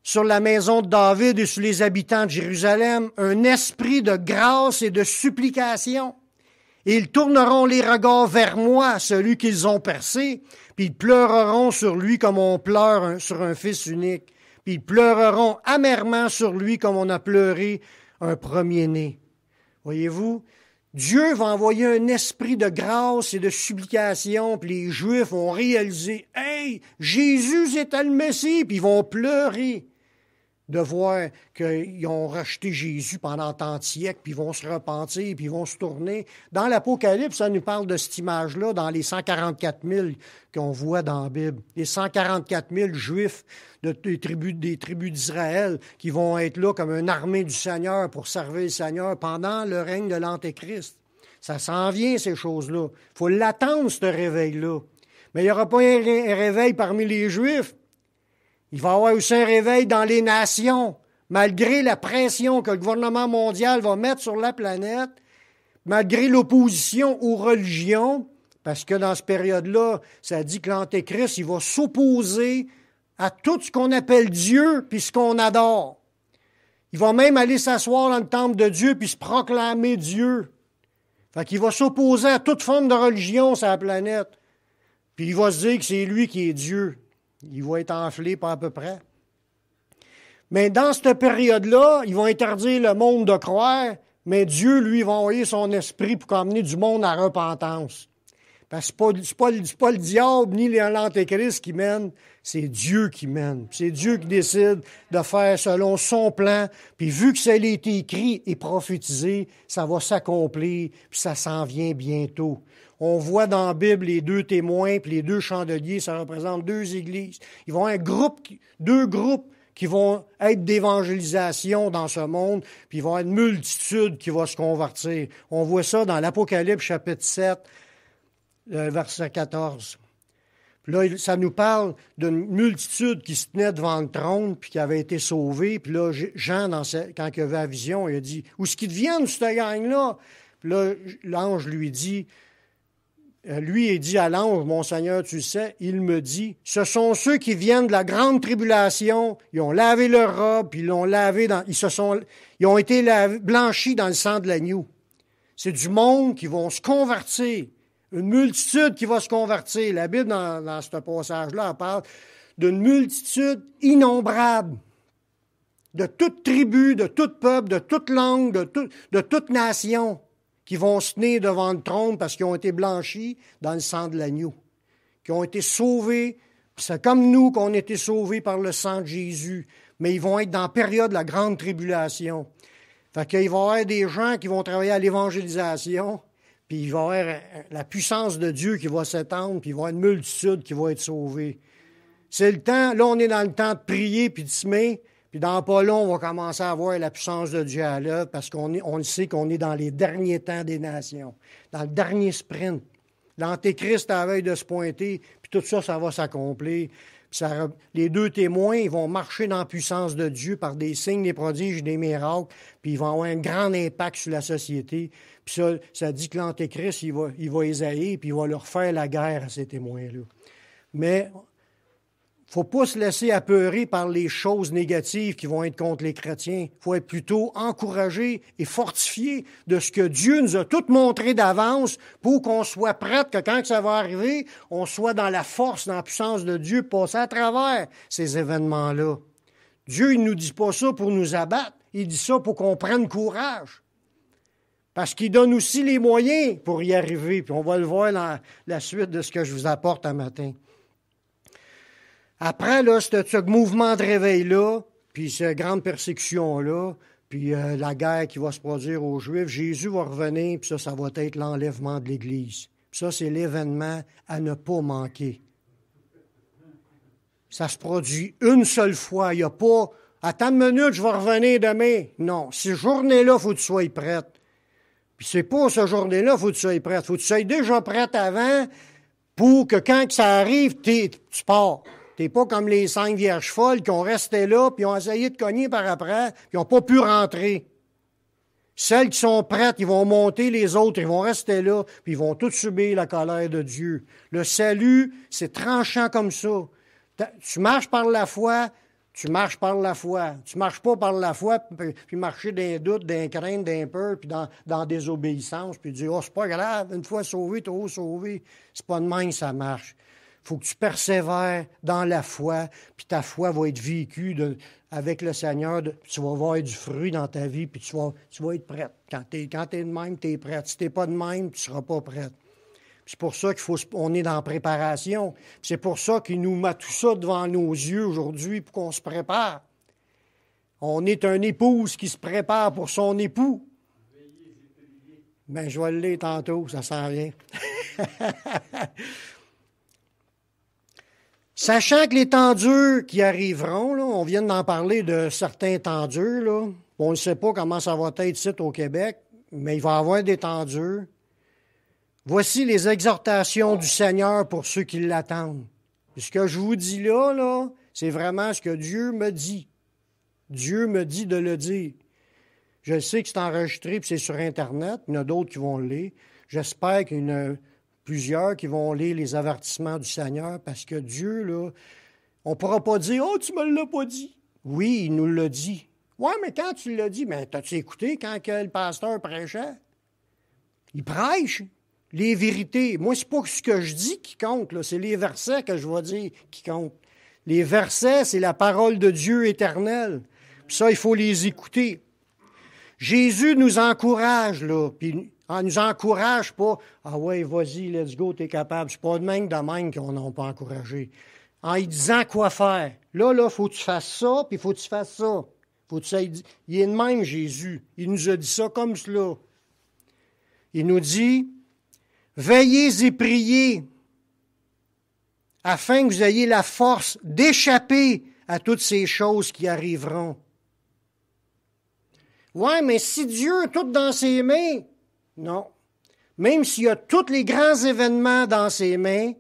sur la maison de David et sur les habitants de Jérusalem un esprit de grâce et de supplication. Et ils tourneront les regards vers moi, celui qu'ils ont percé, puis ils pleureront sur lui comme on pleure sur un fils unique. Puis ils pleureront amèrement sur lui comme on a pleuré un premier-né. » Voyez-vous, Dieu va envoyer un esprit de grâce et de supplication, puis les Juifs vont réaliser « Hey, Jésus était le Messie », puis ils vont pleurer de voir qu'ils ont rejeté Jésus pendant tant de siècles, puis ils vont se repentir, puis ils vont se tourner. Dans l'Apocalypse, ça nous parle de cette image-là, dans les 144 000 qu'on voit dans la Bible. Les 144 000 Juifs des tribus d'Israël qui vont être là comme une armée du Seigneur pour servir le Seigneur pendant le règne de l'Antéchrist. Ça s'en vient, ces choses-là. Il faut l'attendre, ce réveil-là. Mais il n'y aura pas un réveil parmi les Juifs. Il va y avoir aussi un réveil dans les nations, malgré la pression que le gouvernement mondial va mettre sur la planète, malgré l'opposition aux religions, parce que dans cette période-là, ça dit que l'Antéchrist, il va s'opposer à tout ce qu'on appelle Dieu puis ce qu'on adore. Il va même aller s'asseoir dans le temple de Dieu puis se proclamer Dieu. Fait qu'il va s'opposer à toute forme de religion sur la planète. Puis il va se dire que c'est lui qui est Dieu. Il va être enflé pas à peu près. Mais dans cette période-là, ils vont interdire le monde de croire, mais Dieu, lui, va envoyer son esprit pour amener du monde à repentance. Parce que c'est pas le diable ni l'Antéchrist qui mène, c'est Dieu qui mène. C'est Dieu qui décide de faire selon son plan. Puis vu que ça a été écrit et prophétisé, ça va s'accomplir, puis ça s'en vient bientôt. On voit dans la Bible les deux témoins, puis les deux chandeliers, ça représente deux églises. Ils vont avoir deux groupes qui vont être d'évangélisation dans ce monde, puis il va y avoir une multitude qui va se convertir. On voit ça dans l'Apocalypse chapitre 7, verset 14. Puis là, ça nous parle d'une multitude qui se tenait devant le trône puis qui avait été sauvée. Puis là, Jean, quand il avait la vision, il a dit « Où est-ce qu'ils deviennent, cette gang-là? » Puis là, l'ange lui dit... Lui, il dit à l'ange, « Mon Seigneur, tu le sais, il me dit, ce sont ceux qui viennent de la grande tribulation, ils ont lavé leur robe, puis ils ont été blanchis dans le sang de l'agneau. » C'est du monde qui vont se convertir, une multitude qui va se convertir. La Bible, dans ce passage-là, elle parle d'une multitude innombrable, de toute tribu, de tout peuple, de toute langue, de toute nation, qui vont se tenir devant le trône parce qu'ils ont été blanchis dans le sang de l'agneau, qui ont été sauvés. C'est comme nous qu'on a été sauvés par le sang de Jésus, mais ils vont être dans la période de la grande tribulation. Fait qu'il va y avoir des gens qui vont travailler à l'évangélisation, puis il va y avoir la puissance de Dieu qui va s'étendre, puis il va y avoir une multitude qui va être sauvée. c'est le temps, là, on est dans le temps de prier puis de semer, puis dans pas long, on va commencer à voir la puissance de Dieu à l'œuvre parce on le sait qu'on est dans les derniers temps des nations, dans le dernier sprint. L'Antéchrist à la veille de se pointer, puis tout ça, ça va s'accomplir. Les deux témoins, ils vont marcher dans la puissance de Dieu par des signes, des prodiges, des miracles, puis ils vont avoir un grand impact sur la société. Puis ça dit que l'Antéchrist, il va ésailler, puis il va leur faire la guerre à ces témoins-là. Mais il ne faut pas se laisser apeurer par les choses négatives qui vont être contre les chrétiens. Il faut être plutôt encouragé et fortifié de ce que Dieu nous a tout montré d'avance pour qu'on soit prêt, que quand ça va arriver, on soit dans la force, dans la puissance de Dieu, passer à travers ces événements-là. Dieu, il ne nous dit pas ça pour nous abattre, il dit ça pour qu'on prenne courage. Parce qu'il donne aussi les moyens pour y arriver. Puis on va le voir dans la suite de ce que je vous apporte un matin. Après, là, ce mouvement de réveil-là, puis cette grande persécution-là, puis la guerre qui va se produire aux Juifs, Jésus va revenir, puis ça va être l'enlèvement de l'Église. Puis ça, c'est l'événement à ne pas manquer. Ça se produit une seule fois. Il n'y a pas « Attends une minute, je vais revenir demain ». Non, cette journée-là, il faut que tu sois prête. Puis c'est pas cette journée-là, il faut que tu sois prête. Il faut que tu sois déjà prête avant pour que quand ça arrive, tu pars. T'es pas comme les 5 vierges folles qui ont resté là, puis ont essayé de cogner par après, puis n'ont pas pu rentrer. Celles qui sont prêtes, ils vont monter, les autres, ils vont rester là, puis ils vont tous subir la colère de Dieu. Le salut, c'est tranchant comme ça. Tu marches par la foi, tu marches par la foi. Tu marches pas par la foi, puis marcher dans doute, dans crainte, dans peur, puis dans désobéissance, puis dire « Oh, c'est pas grave, une fois sauvé, t'es sauvé. » C'est pas de même que ça marche. Il faut que tu persévères dans la foi, puis ta foi va être vécue avec le Seigneur. Tu vas avoir du fruit dans ta vie, puis tu vas être prête. Quand tu es de même, tu es prête. Si tu n'es pas de même, tu ne seras pas prête. C'est pour ça qu'on est dans la préparation. C'est pour ça qu'il nous met tout ça devant nos yeux aujourd'hui pour qu'on se prépare. On est une épouse qui se prépare pour son époux. Ben, je vais le lire tantôt, ça s'en vient. Sachant que les temps durs qui arriveront, là, on vient d'en parler de certains temps durs, là. On ne sait pas comment ça va être ici au Québec, mais il va y avoir des temps durs. Voici les exhortations du Seigneur pour ceux qui l'attendent. Et ce que je vous dis là, c'est vraiment ce que Dieu me dit. Dieu me dit de le dire. Je sais que c'est enregistré et c'est sur Internet. Il y en a d'autres qui vont le lire. J'espère qu'il y en a plusieurs qui vont lire les avertissements du Seigneur parce que Dieu, là, on ne pourra pas dire « Oh, tu me l'as pas dit! » Oui, il nous l'a dit. Ouais, mais quand tu l'as dit, mais t'as-tu écouté quand le pasteur prêchait? Il prêche les vérités. Moi, c'est pas ce que je dis qui compte, là, c'est les versets que je vais dire qui comptent. Les versets, c'est la parole de Dieu éternelle. Puis ça, il faut les écouter. Jésus nous encourage, là, puis on nous encourage pas « Ah ouais, vas-y, let's go, t'es capable. » C'est pas de même qu'on n'a pas encouragé. En lui disant quoi faire. Là, faut que tu fasses ça, puis faut que tu fasses ça. Il est de même, Jésus. Il nous a dit ça comme cela. Il nous dit « Veillez et priez, afin que vous ayez la force d'échapper à toutes ces choses qui arriveront. » Ouais, mais si Dieu a tout dans ses mains, non. Même s'il y a tous les grands événements dans ses mains,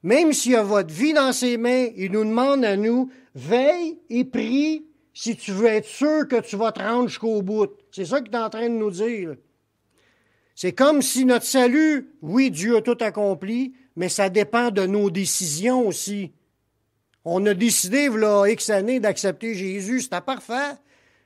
même s'il y a votre vie dans ses mains, il nous demande à nous, veille et prie si tu veux être sûr que tu vas te rendre jusqu'au bout. C'est ça qu'il est en train de nous dire. C'est comme si notre salut, oui, Dieu a tout accompli, mais ça dépend de nos décisions aussi. On a décidé, voilà X années, d'accepter Jésus, c'était parfait.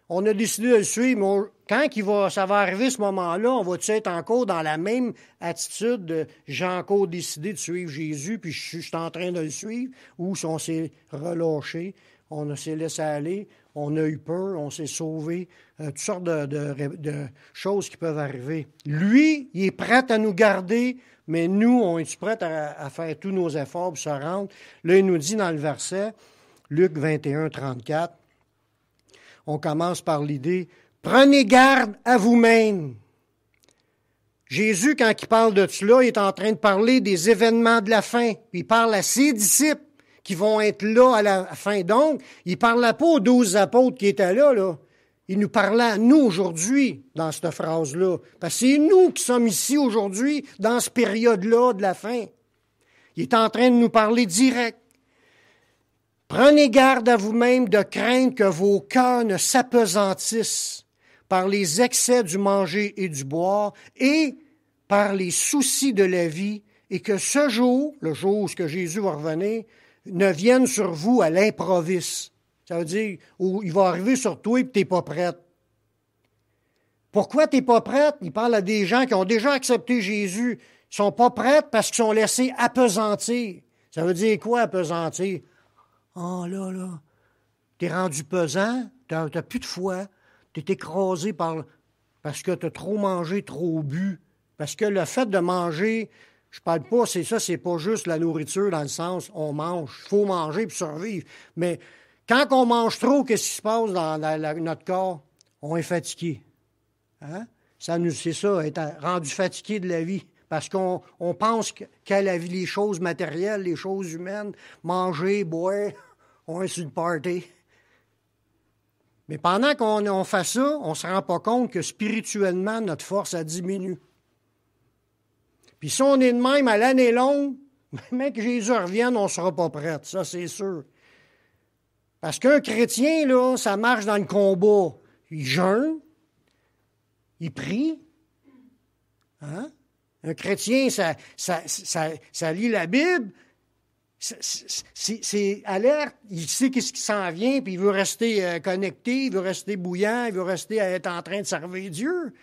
On a décidé de le suivre, mais quand ça va arriver ce moment-là, on va-tu être encore dans la même attitude de « j'ai encore décidé de suivre Jésus, puis je suis en train de le suivre », ou si on s'est relâché, on s'est laissé aller, on a eu peur, on s'est sauvé, toutes sortes de choses qui peuvent arriver. Lui, il est prêt à nous garder, mais nous, on est prêts à faire tous nos efforts pour se rendre. Là, il nous dit dans le verset, Luc 21, 34, on commence par l'idée « Prenez garde à vous-même ». Jésus, quand il parle de cela, il est en train de parler des événements de la fin. Puis il parle à ses disciples qui vont être là à la fin. Donc, il ne parlait pas aux 12 apôtres qui étaient là. Il nous parlait à nous aujourd'hui dans cette phrase-là. Parce que c'est nous qui sommes ici aujourd'hui dans cette période-là de la fin. Il est en train de nous parler direct. Prenez garde à vous-même de craindre que vos cœurs ne s'apesantissent par les excès du manger et du boire et par les soucis de la vie, et que ce jour, le jour où Jésus va revenir, ne vienne sur vous à l'improviste. Ça veut dire, où il va arriver sur toi et que tu n'es pas prête. Pourquoi tu n'es pas prête? Il parle à des gens qui ont déjà accepté Jésus. Ils ne sont pas prêts parce qu'ils sont laissés appesantir. Ça veut dire quoi, appesantir? Oh là, t'es rendu pesant, t'as plus de foi, t'es écrasé parce que t'as trop mangé, trop bu. Parce que le fait de manger, je parle pas, c'est pas juste la nourriture dans le sens, on mange, il faut manger pour survivre. Mais quand on mange trop, qu'est-ce qui se passe dans notre corps? On est fatigué. Hein? C'est ça, être rendu fatigué de la vie. Parce qu'on pense qu'à la vie, les choses matérielles, les choses humaines, manger, boire, on est sur le party. Mais pendant qu'on fait ça, on ne se rend pas compte que spirituellement, notre force, elle diminue. Puis si on est de même à l'année longue, même que Jésus revienne, on ne sera pas prêt. Ça, c'est sûr. Parce qu'un chrétien, là, ça marche dans le combat. Il jeûne, il prie. Hein? Un chrétien, ça lit la Bible, c'est alerte, il sait qu'est-ce qui s'en vient, puis il veut rester connecté, il veut rester bouillant, il veut rester être en train de servir Dieu.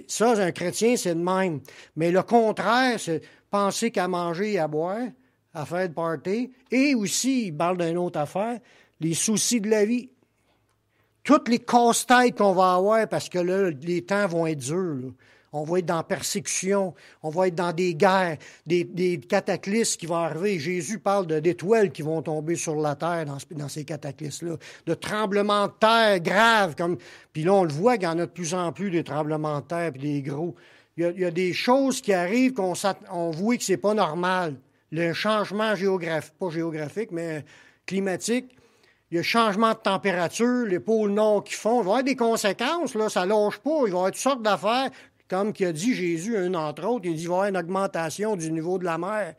Ça, un chrétien, c'est de même. Mais le contraire, c'est penser qu'à manger et à boire, à faire de party, et aussi, il parle d'une autre affaire, les soucis de la vie. Toutes les casse-têtes qu'on va avoir, parce que là, les temps vont être durs, là. On va être dans la persécution, on va être dans des guerres, des cataclysmes qui vont arriver. Jésus parle d'étoiles qui vont tomber sur la terre dans ces cataclysmes-là, de tremblements de terre graves. Puis là, on le voit qu'il y en a de plus en plus des tremblements de terre puis des gros. Il y a des choses qui arrivent qu'on voit que c'est pas normal. Le changement pas géographique, mais climatique. Il y a changement de température, les pôles nord qui font. Il va y avoir des conséquences, là, ça lâche pas. Il va y avoir toutes sortes d'affaires. Comme qu'a dit Jésus, entre autres, il dit qu'il va y avoir une augmentation du niveau de la mer.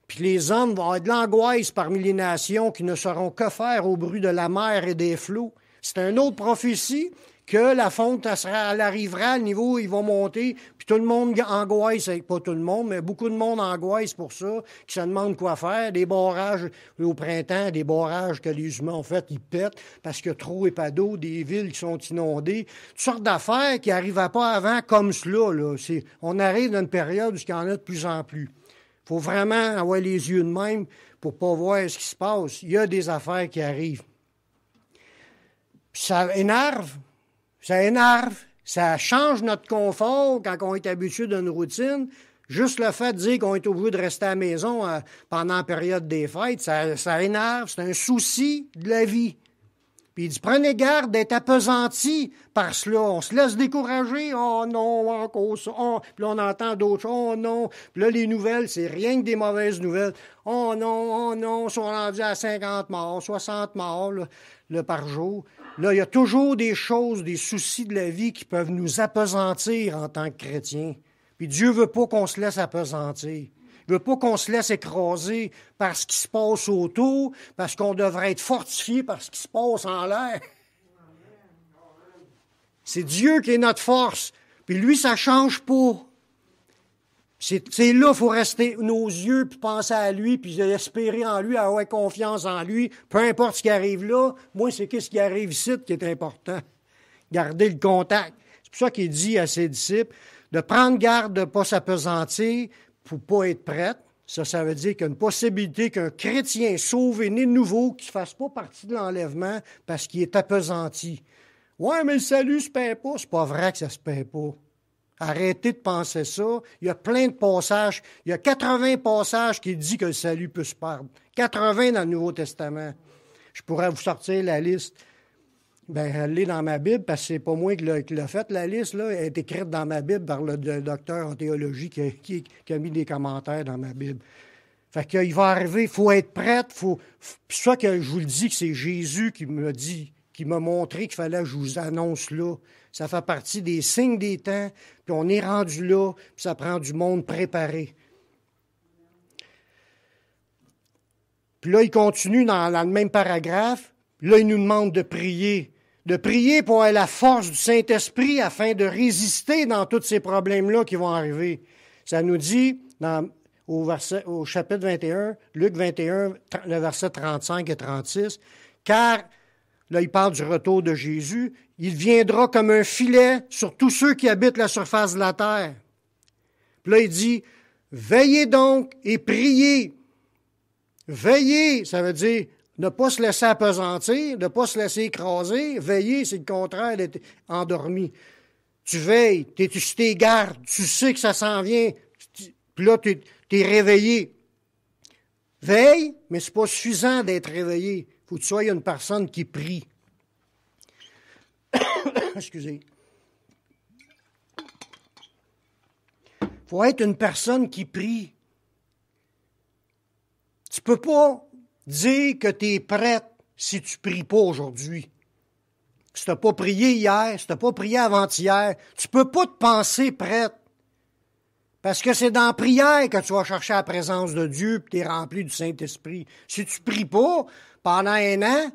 Puis les hommes vont avoir de l'angoisse parmi les nations qui ne sauront que faire au bruit de la mer et des flots. C'est une autre prophétie que la fonte, elle arrivera, le niveau, il va monter, puis tout le monde angoisse, pas tout le monde, mais beaucoup de monde angoisse pour ça, qui se demande quoi faire. Des barrages au printemps, des barrages que les humains ont fait, ils pètent parce qu'il y a trop et pas d'eau, des villes qui sont inondées, toutes sortes d'affaires qui n'arrivaient pas avant comme cela. Là. On arrive dans une période où il y en a de plus en plus. Il faut vraiment avoir les yeux de même pour pas voir ce qui se passe. Il y a des affaires qui arrivent. Puis ça énerve. Ça change notre confort quand on est habitué d'une routine. Juste le fait de dire qu'on est obligé de rester à la maison pendant la période des fêtes, ça énerve, c'est un souci de la vie. Puis il dit, prenez garde d'être appesantis par cela. On se laisse décourager. Oh non, encore ça. Oh. Puis là, on entend d'autres choses. Oh non. Puis là, les nouvelles, c'est rien que des mauvaises nouvelles. Oh non, ils sont rendus à 50 morts, 60 morts là, par jour. Là, il y a toujours des choses, des soucis de la vie qui peuvent nous appesantir en tant que chrétiens. Puis Dieu veut pas qu'on se laisse appesantir. Il veut pas qu'on se laisse écraser par ce qui se passe autour, parce qu'on devrait être fortifié par ce qui se passe en l'air. C'est Dieu qui est notre force. Puis lui, ça change pas. C'est là, il faut rester nos yeux, puis penser à lui, puis espérer en lui, avoir confiance en lui. Peu importe ce qui arrive là, moi, c'est qu'est-ce qui arrive ici qui est important. Garder le contact. C'est pour ça qu'il dit à ses disciples de prendre garde de ne pas s'appesantir pour ne pas être prête. Ça veut dire qu'il y a une possibilité qu'un chrétien sauvé, né de nouveau, qui ne fasse pas partie de l'enlèvement parce qu'il est appesanti. Ouais, mais le salut ne se paie pas. C'est pas vrai que ça ne se paie pas. Arrêtez de penser ça. Il y a plein de passages. Il y a 80 passages qui disent que le salut peut se perdre. 80 dans le Nouveau Testament. Je pourrais vous sortir la liste. Elle est dans ma Bible, parce que c'est pas moi qui l'a faite, la liste. Là. Elle est écrite dans ma Bible par le docteur en théologie qui a mis des commentaires dans ma Bible. Fait qu'il va arriver, il faut être prête, c'est ça que je vous le dis, que c'est Jésus qui m'a dit, qui m'a montré qu'il fallait que je vous annonce là. Ça fait partie des signes des temps, puis on est rendu là, puis ça prend du monde préparé. Puis là, il continue dans le même paragraphe. Là, il nous demande de prier. De prier pour avoir la force du Saint-Esprit afin de résister dans tous ces problèmes-là qui vont arriver. Ça nous dit au chapitre 21, Luc 21, le verset 35 et 36, car, là, il parle du retour de Jésus, il viendra comme un filet sur tous ceux qui habitent la surface de la terre. Puis là, il dit, veillez donc et priez. Veiller, ça veut dire ne pas se laisser appesantir, ne pas se laisser écraser. Veiller, c'est le contraire d'être endormi. Tu veilles, tu t'es gardes, tu sais que ça s'en vient, puis là, tu es réveillé. Veille, mais c'est pas suffisant d'être réveillé. Il faut que tu sois une personne qui prie. Excusez. Il faut être une personne qui prie. Tu ne peux pas dire que tu es prête si tu ne pries pas aujourd'hui. Si tu n'as pas prié hier, si tu n'as pas prié avant-hier, tu ne peux pas te penser prête. Parce que c'est dans la prière que tu vas chercher la présence de Dieu et tu es rempli du Saint-Esprit. Si tu ne pries pas pendant un an,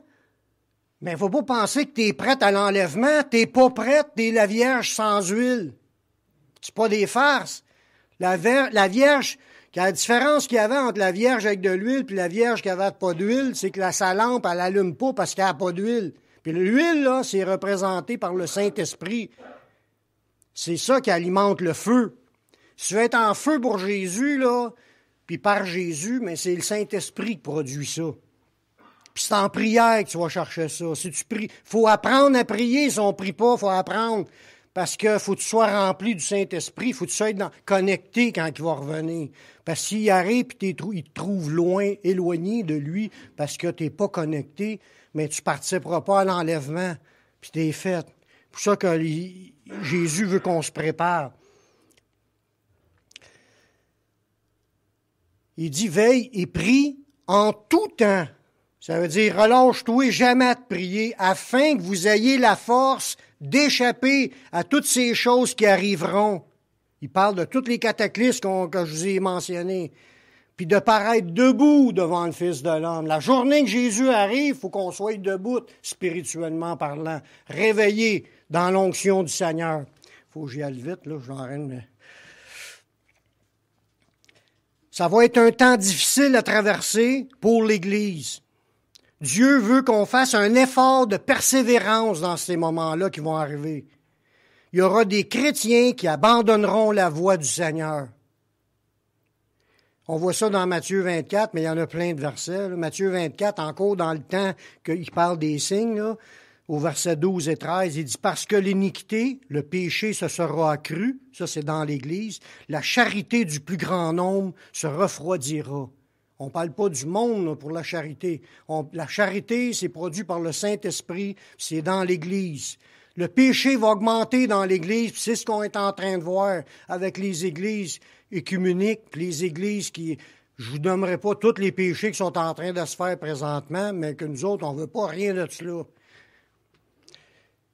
mais il ne faut pas penser que tu es prête à l'enlèvement. Tu n'es pas prête, tu es la Vierge sans huile. C'est pas des farces. La Vierge... La différence qu'il y avait entre la Vierge avec de l'huile et la Vierge qui avait pas d'huile, c'est que sa lampe, elle n'allume pas parce qu'elle n'a pas d'huile. Puis l'huile, là, c'est représenté par le Saint-Esprit. C'est ça qui alimente le feu. Si tu veux être en feu pour Jésus, là, puis par Jésus, mais c'est le Saint-Esprit qui produit ça. Puis c'est en prière que tu vas chercher ça. Si tu pries, faut apprendre à prier. Si on ne prie pas, il faut apprendre. Parce qu'il faut que tu sois rempli du Saint-Esprit, il faut que tu sois connecté quand il va revenir. Parce qu'il arrive et il te trouve loin, éloigné de lui, parce que tu n'es pas connecté, mais tu ne participeras pas à l'enlèvement, puis tu es fait. C'est pour ça que Jésus veut qu'on se prépare. Il dit, veille et prie en tout temps. Ça veut dire, relâche-toi jamais de prier, afin que vous ayez la force d'échapper à toutes ces choses qui arriveront. Il parle de tous les cataclysmes que je vous ai mentionnés. Puis de paraître debout devant le Fils de l'homme. La journée que Jésus arrive, il faut qu'on soit debout, spirituellement parlant, réveillé dans l'onction du Seigneur. Il faut que j'y aille vite, là, je mais... Ça va être un temps difficile à traverser pour l'Église. Dieu veut qu'on fasse un effort de persévérance dans ces moments-là qui vont arriver. Il y aura des chrétiens qui abandonneront la voie du Seigneur. On voit ça dans Matthieu 24, mais il y en a plein de versets. Là. Matthieu 24, encore dans le temps qu'il parle des signes, là, au verset 12 et 13, il dit « Parce que l'iniquité, le péché se sera accru, ça c'est dans l'Église, la charité du plus grand nombre se refroidira. » On ne parle pas du monde là, pour la charité. La charité, c'est produit par le Saint-Esprit, c'est dans l'Église. Le péché va augmenter dans l'Église, puis c'est ce qu'on est en train de voir avec les églises œcuméniques, les églises qui... Je ne vous nommerai pas tous les péchés qui sont en train de se faire présentement, mais que nous autres, on ne veut pas rien de cela.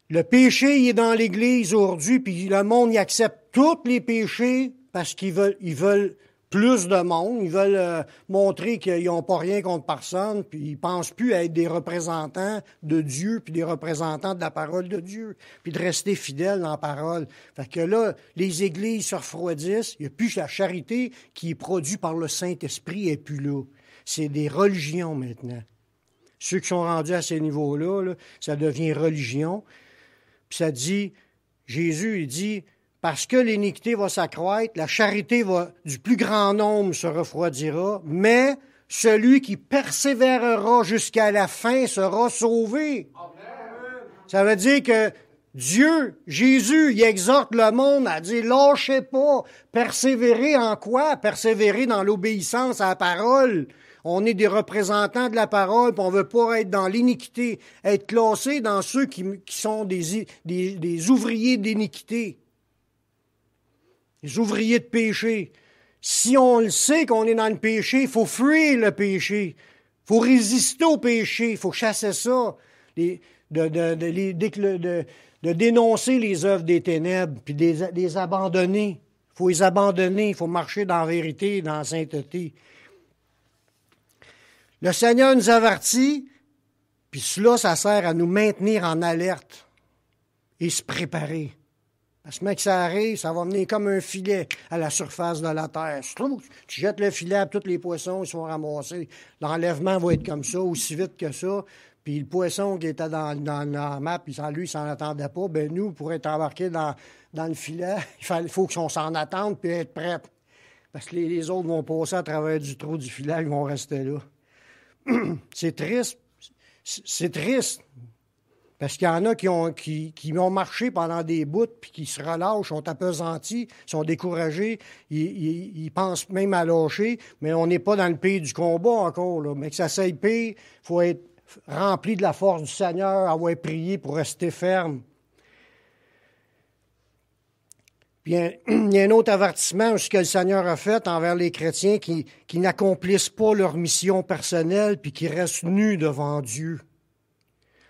Le péché, il est dans l'Église aujourd'hui, puis le monde y accepte tous les péchés parce qu'ils veulent plus de monde. Ils veulent montrer qu'ils n'ont pas rien contre personne, puis ils ne pensent plus à être des représentants de Dieu, puis des représentants de la parole de Dieu, puis de rester fidèles dans la parole. Fait que là, les églises se refroidissent, il n'y a plus la charité qui est produite par le Saint-Esprit et plus là. C'est des religions maintenant. Ceux qui sont rendus à ces niveaux-là, là, ça devient religion. Puis ça dit, Jésus, il dit, parce que l'iniquité va s'accroître, la charité du plus grand nombre se refroidira, mais celui qui persévérera jusqu'à la fin sera sauvé. Amen. Ça veut dire que Dieu, Jésus, il exhorte le monde à dire, lâchez pas, persévérez en quoi? Persévérez dans l'obéissance à la parole. On est des représentants de la parole, puis on ne veut pas être dans l'iniquité, être classé dans ceux qui sont des ouvriers d'iniquité, des ouvriers de péché. Si on le sait qu'on est dans le péché, il faut fuir le péché. Il faut résister au péché. Il faut chasser ça. De dénoncer les œuvres des ténèbres, puis de les abandonner. Il faut les abandonner. Il faut marcher dans la vérité, dans la sainteté. Le Seigneur nous avertit, puis cela, ça sert à nous maintenir en alerte et se préparer. Parce que, mec, ça arrive, ça va venir comme un filet à la surface de la terre. Tu jettes le filet, tous les poissons, ils sont ramassés. L'enlèvement va être comme ça, aussi vite que ça. Puis le poisson qui était dans la map, puis lui, il s'en attendait pas. Ben nous, pour être embarqués dans le filet, il faut qu'on s'en attende puis être prêts. Parce que les autres vont passer à travers du trou du filet, ils vont rester là. C'est triste. C'est triste. Parce qu'il y en a qui ont marché pendant des bouts, puis qui se relâchent, sont appesantis, sont découragés, ils pensent même à lâcher, mais on n'est pas dans le pays du combat encore, là. Mais que ça s'aille pire, il faut être rempli de la force du Seigneur, avoir prié pour rester ferme. Puis il y a un autre avertissement aussi que le Seigneur a fait envers les chrétiens qui n'accomplissent pas leur mission personnelle puis qui restent nus devant Dieu.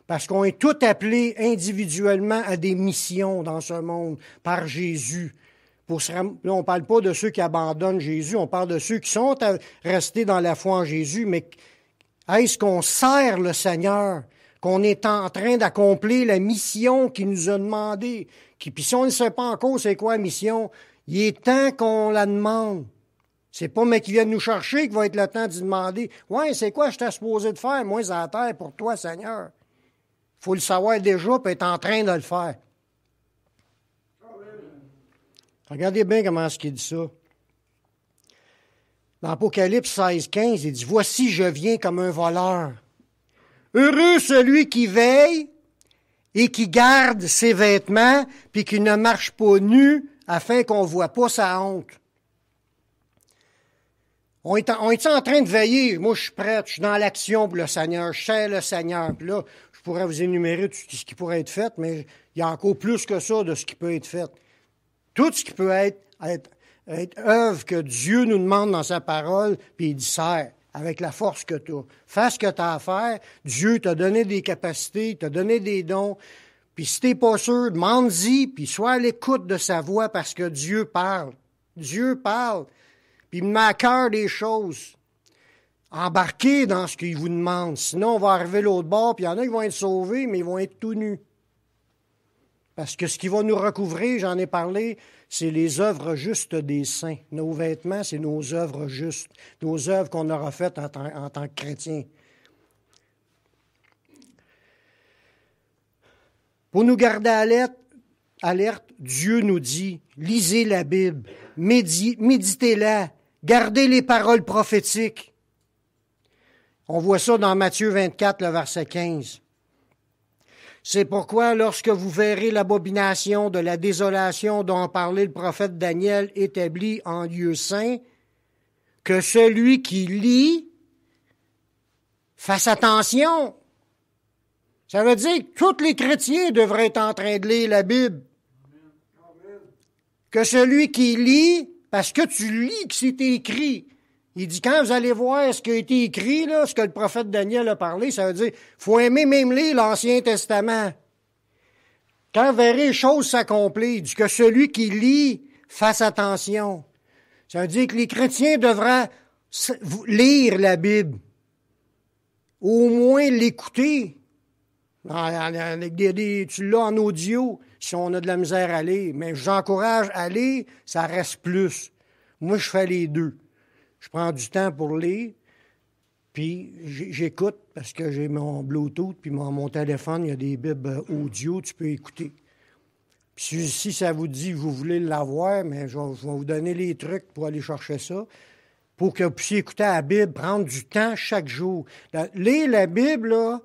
Parce qu'on est tous appelés individuellement à des missions dans ce monde par Jésus. Là, on ne parle pas de ceux qui abandonnent Jésus, on parle de ceux qui sont restés dans la foi en Jésus, mais est-ce qu'on sert le Seigneur, qu'on est en train d'accomplir la mission qu'il nous a demandée? Puis si on ne sait pas encore c'est quoi la mission, il est temps qu'on la demande. C'est pas mais qui vient nous chercher qu'il va être le temps d'y demander. Ouais, c'est quoi je t'ai supposé de faire, moi, à la terre, pour toi, Seigneur? Il faut le savoir déjà et être en train de le faire. Regardez bien comment est-ce qu'il dit ça. Dans Apocalypse 16, 15, il dit « Voici, je viens comme un voleur. Heureux celui qui veille et qui garde ses vêtements, puis qui ne marche pas nu, afin qu'on ne voit pas sa honte. » On est en train de veiller? Moi, je suis prêt, je suis dans l'action pour le Seigneur, je sers le Seigneur. Puis là, je pourrais vous énumérer tout ce qui pourrait être fait, mais il y a encore plus que ça de ce qui peut être fait. Tout ce qui peut être œuvre que Dieu nous demande dans sa parole, puis il dit, sers avec la force que tu as. Fais ce que tu as à faire. Dieu t'a donné des capacités, t'a donné des dons. Puis si tu n'es pas sûr, demande-y, puis sois à l'écoute de sa voix parce que Dieu parle. Dieu parle. Puis il met à cœur des choses. Embarquez dans ce qu'il vous demande. Sinon, on va arriver l'autre bord, puis il y en a qui vont être sauvés, mais ils vont être tout nus. Parce que ce qui va nous recouvrir, j'en ai parlé, c'est les œuvres justes des saints. Nos vêtements, c'est nos œuvres justes, nos œuvres qu'on aura faites en tant que chrétiens. Pour nous garder alerte, Dieu nous dit, lisez la Bible, méditez-la, gardez les paroles prophétiques. On voit ça dans Matthieu 24, le verset 15. C'est pourquoi, lorsque vous verrez l'abomination de la désolation dont parlait le prophète Daniel établie en lieu saint, que celui qui lit fasse attention. Ça veut dire que tous les chrétiens devraient être en train de lire la Bible. Que celui qui lit, parce que tu lis que c'est écrit. Il dit, quand vous allez voir ce qui a été écrit, là, ce que le prophète Daniel a parlé, ça veut dire, faut aimer même lire l'Ancien Testament. Quand vous verrez les choses s'accomplir, il dit que celui qui lit fasse attention. Ça veut dire que les chrétiens devraient lire la Bible. Au moins l'écouter. Tu l'as en audio, si on a de la misère à lire. Mais j'encourage à lire, ça reste plus. Moi, je fais les deux. Je prends du temps pour lire, puis j'écoute parce que j'ai mon Bluetooth, puis mon téléphone, il y a des bibles audio, tu peux écouter. Puis si ça vous dit que vous voulez l'avoir, mais je vais vous donner les trucs pour aller chercher ça, pour que vous puissiez écouter la Bible, prendre du temps chaque jour. Lire la Bible, là,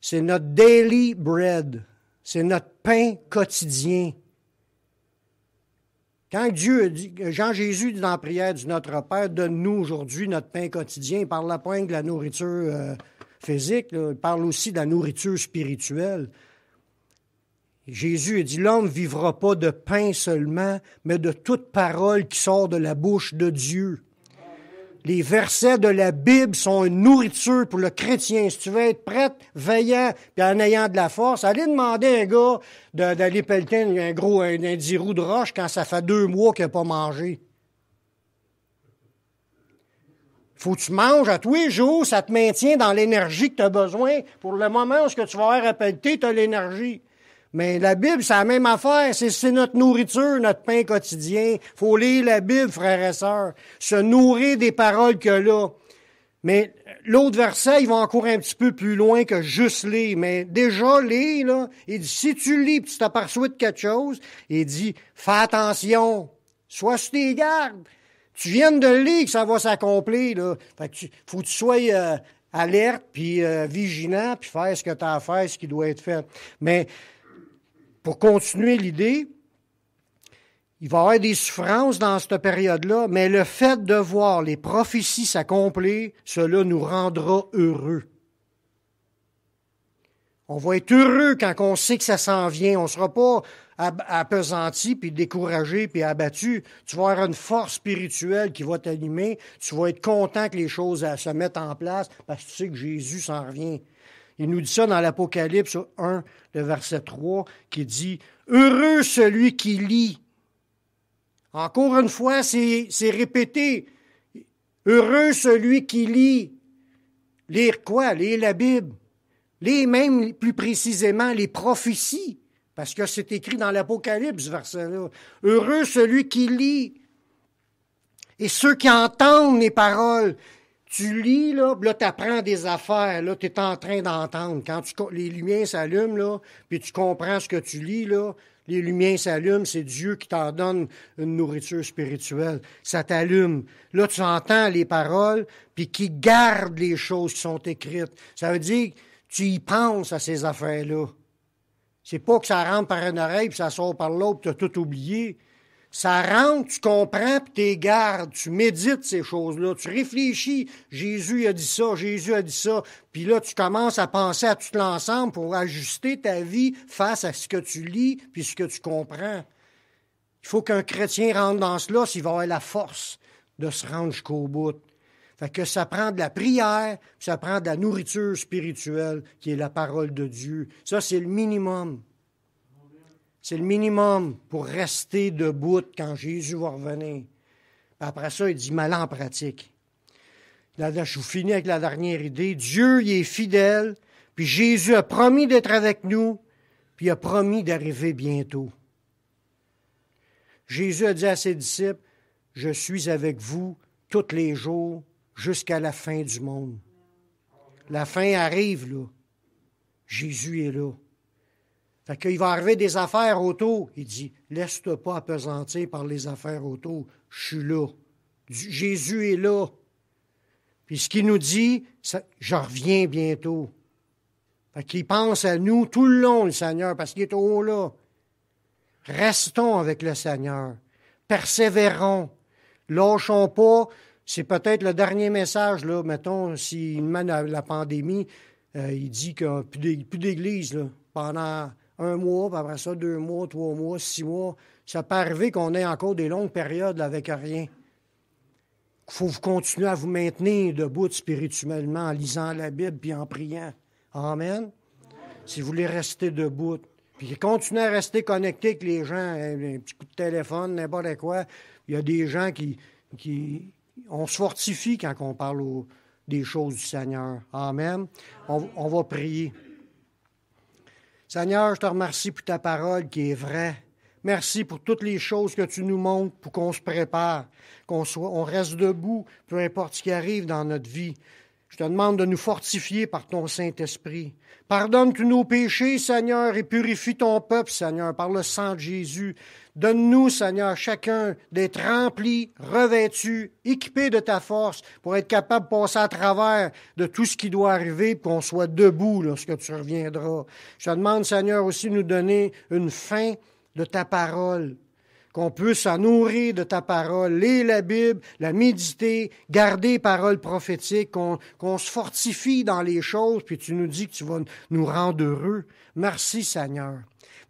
c'est notre daily bread, c'est notre pain quotidien. Quand Jean-Jésus dit dans la prière du Notre Père, donne-nous aujourd'hui notre pain quotidien, il ne parle pas de la nourriture physique, là, il parle aussi de la nourriture spirituelle. Jésus a dit, l'homme ne vivra pas de pain seulement, mais de toute parole qui sort de la bouche de Dieu. Les versets de la Bible sont une nourriture pour le chrétien. Si tu veux être prête, veillant, puis en ayant de la force, allez demander à un gars d'aller pelleter un 10 roues de roche quand ça fait 2 mois qu'il n'a pas mangé. Faut que tu manges à tous les jours, ça te maintient dans l'énergie que tu as besoin. Pour le moment où tu vas avoir à pelleter, tu as l'énergie. Mais la Bible, c'est la même affaire. C'est notre nourriture, notre pain quotidien. Faut lire la Bible, frères et sœurs. Se nourrir des paroles qu'il y a là. Mais l'autre verset, il va encore un petit peu plus loin que juste lire. Mais déjà, lire, là, il dit, si tu lis et tu t'aperçois de quelque chose, il dit, fais attention, sois sur tes gardes. Tu viens de lire que ça va s'accomplir, là. Fait que faut que tu sois alerte, puis vigilant, puis faire ce que tu as à faire, ce qui doit être fait. Mais pour continuer l'idée, il va y avoir des souffrances dans cette période-là, mais le fait de voir les prophéties s'accomplir, cela nous rendra heureux. On va être heureux quand on sait que ça s'en vient. On ne sera pas appesanti, puis découragé, puis abattu. Tu vas avoir une force spirituelle qui va t'animer. Tu vas être content que les choses se mettent en place parce que tu sais que Jésus s'en revient. Il nous dit ça dans l'Apocalypse 1, le verset 3, qui dit « Heureux celui qui lit ». Encore une fois, c'est répété. « Heureux celui qui lit ». Lire quoi? Lire la Bible. Lire même plus précisément les prophéties, parce que c'est écrit dans l'Apocalypse, ce verset-là. « Heureux celui qui lit ». Et ceux qui entendent les paroles. Tu lis, là tu apprends des affaires, là, tu es en train d'entendre. Quand les lumières s'allument, là, puis tu comprends ce que tu lis, là, les lumières s'allument, c'est Dieu qui t'en donne une nourriture spirituelle. Ça t'allume. Là, tu entends les paroles, puis qui garde les choses qui sont écrites. Ça veut dire que tu y penses à ces affaires-là. C'est pas que ça rentre par une oreille, puis ça sort par l'autre, puis tu as tout oublié. Ça rentre, tu comprends, puis tu les gardes, tu médites ces choses-là, tu réfléchis. Jésus a dit ça, Jésus a dit ça. Puis là, tu commences à penser à tout l'ensemble pour ajuster ta vie face à ce que tu lis puis ce que tu comprends. Il faut qu'un chrétien rentre dans cela s'il va avoir la force de se rendre jusqu'au bout. Fait que ça prend de la prière, puis ça prend de la nourriture spirituelle qui est la parole de Dieu. Ça, c'est le minimum. C'est le minimum pour rester debout quand Jésus va revenir. Puis après ça, il dit, mal en pratique. Là, je vous finis avec la dernière idée. Dieu, il est fidèle, puis Jésus a promis d'être avec nous, puis il a promis d'arriver bientôt. Jésus a dit à ses disciples, « Je suis avec vous tous les jours jusqu'à la fin du monde. » La fin arrive, là. Jésus est là. Fait qu'il va arriver des affaires autour. Il dit, laisse-toi pas appesantir par les affaires autour. Je suis là. Jésus est là. Puis ce qu'il nous dit, je reviens bientôt. Fait qu'il pense à nous tout le long, le Seigneur, parce qu'il est au haut là. Restons avec le Seigneur. Persévérons. Lâchons pas. C'est peut-être le dernier message, là, mettons, s'il mène à la pandémie, il dit qu'il n'y a plus d'église, là, pendant 1 mois, puis après ça, 2 mois, 3 mois, 6 mois. Ça peut arriver qu'on ait encore des longues périodes avec rien. Il faut continuer à vous maintenir debout spirituellement en lisant la Bible puis en priant. Amen. Si vous voulez rester debout. Puis continuez à rester connecté avec les gens, un petit coup de téléphone, n'importe quoi. Il y a des gens qui on se fortifie quand on parle des choses du Seigneur. Amen. On va prier. Seigneur, je te remercie pour ta parole qui est vraie. Merci pour toutes les choses que tu nous montres pour qu'on se prépare, on reste debout, peu importe ce qui arrive dans notre vie. Je te demande de nous fortifier par ton Saint-Esprit. Pardonne tous nos péchés, Seigneur, et purifie ton peuple, Seigneur, par le sang de Jésus. Donne-nous, Seigneur, chacun d'être remplis, revêtus, équipés de ta force pour être capable de passer à travers de tout ce qui doit arriver pour qu'on soit debout lorsque tu reviendras. Je te demande, Seigneur, aussi de nous donner une fin de ta parole, qu'on puisse en nourrir de ta parole, lire la Bible, la méditer, garder les paroles prophétiques, qu'on se fortifie dans les choses, puis tu nous dis que tu vas nous rendre heureux. Merci Seigneur.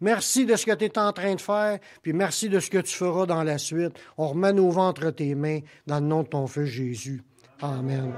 Merci de ce que tu es en train de faire, puis merci de ce que tu feras dans la suite. On remet nos ventres entre tes mains dans le nom de ton Fils Jésus. Amen.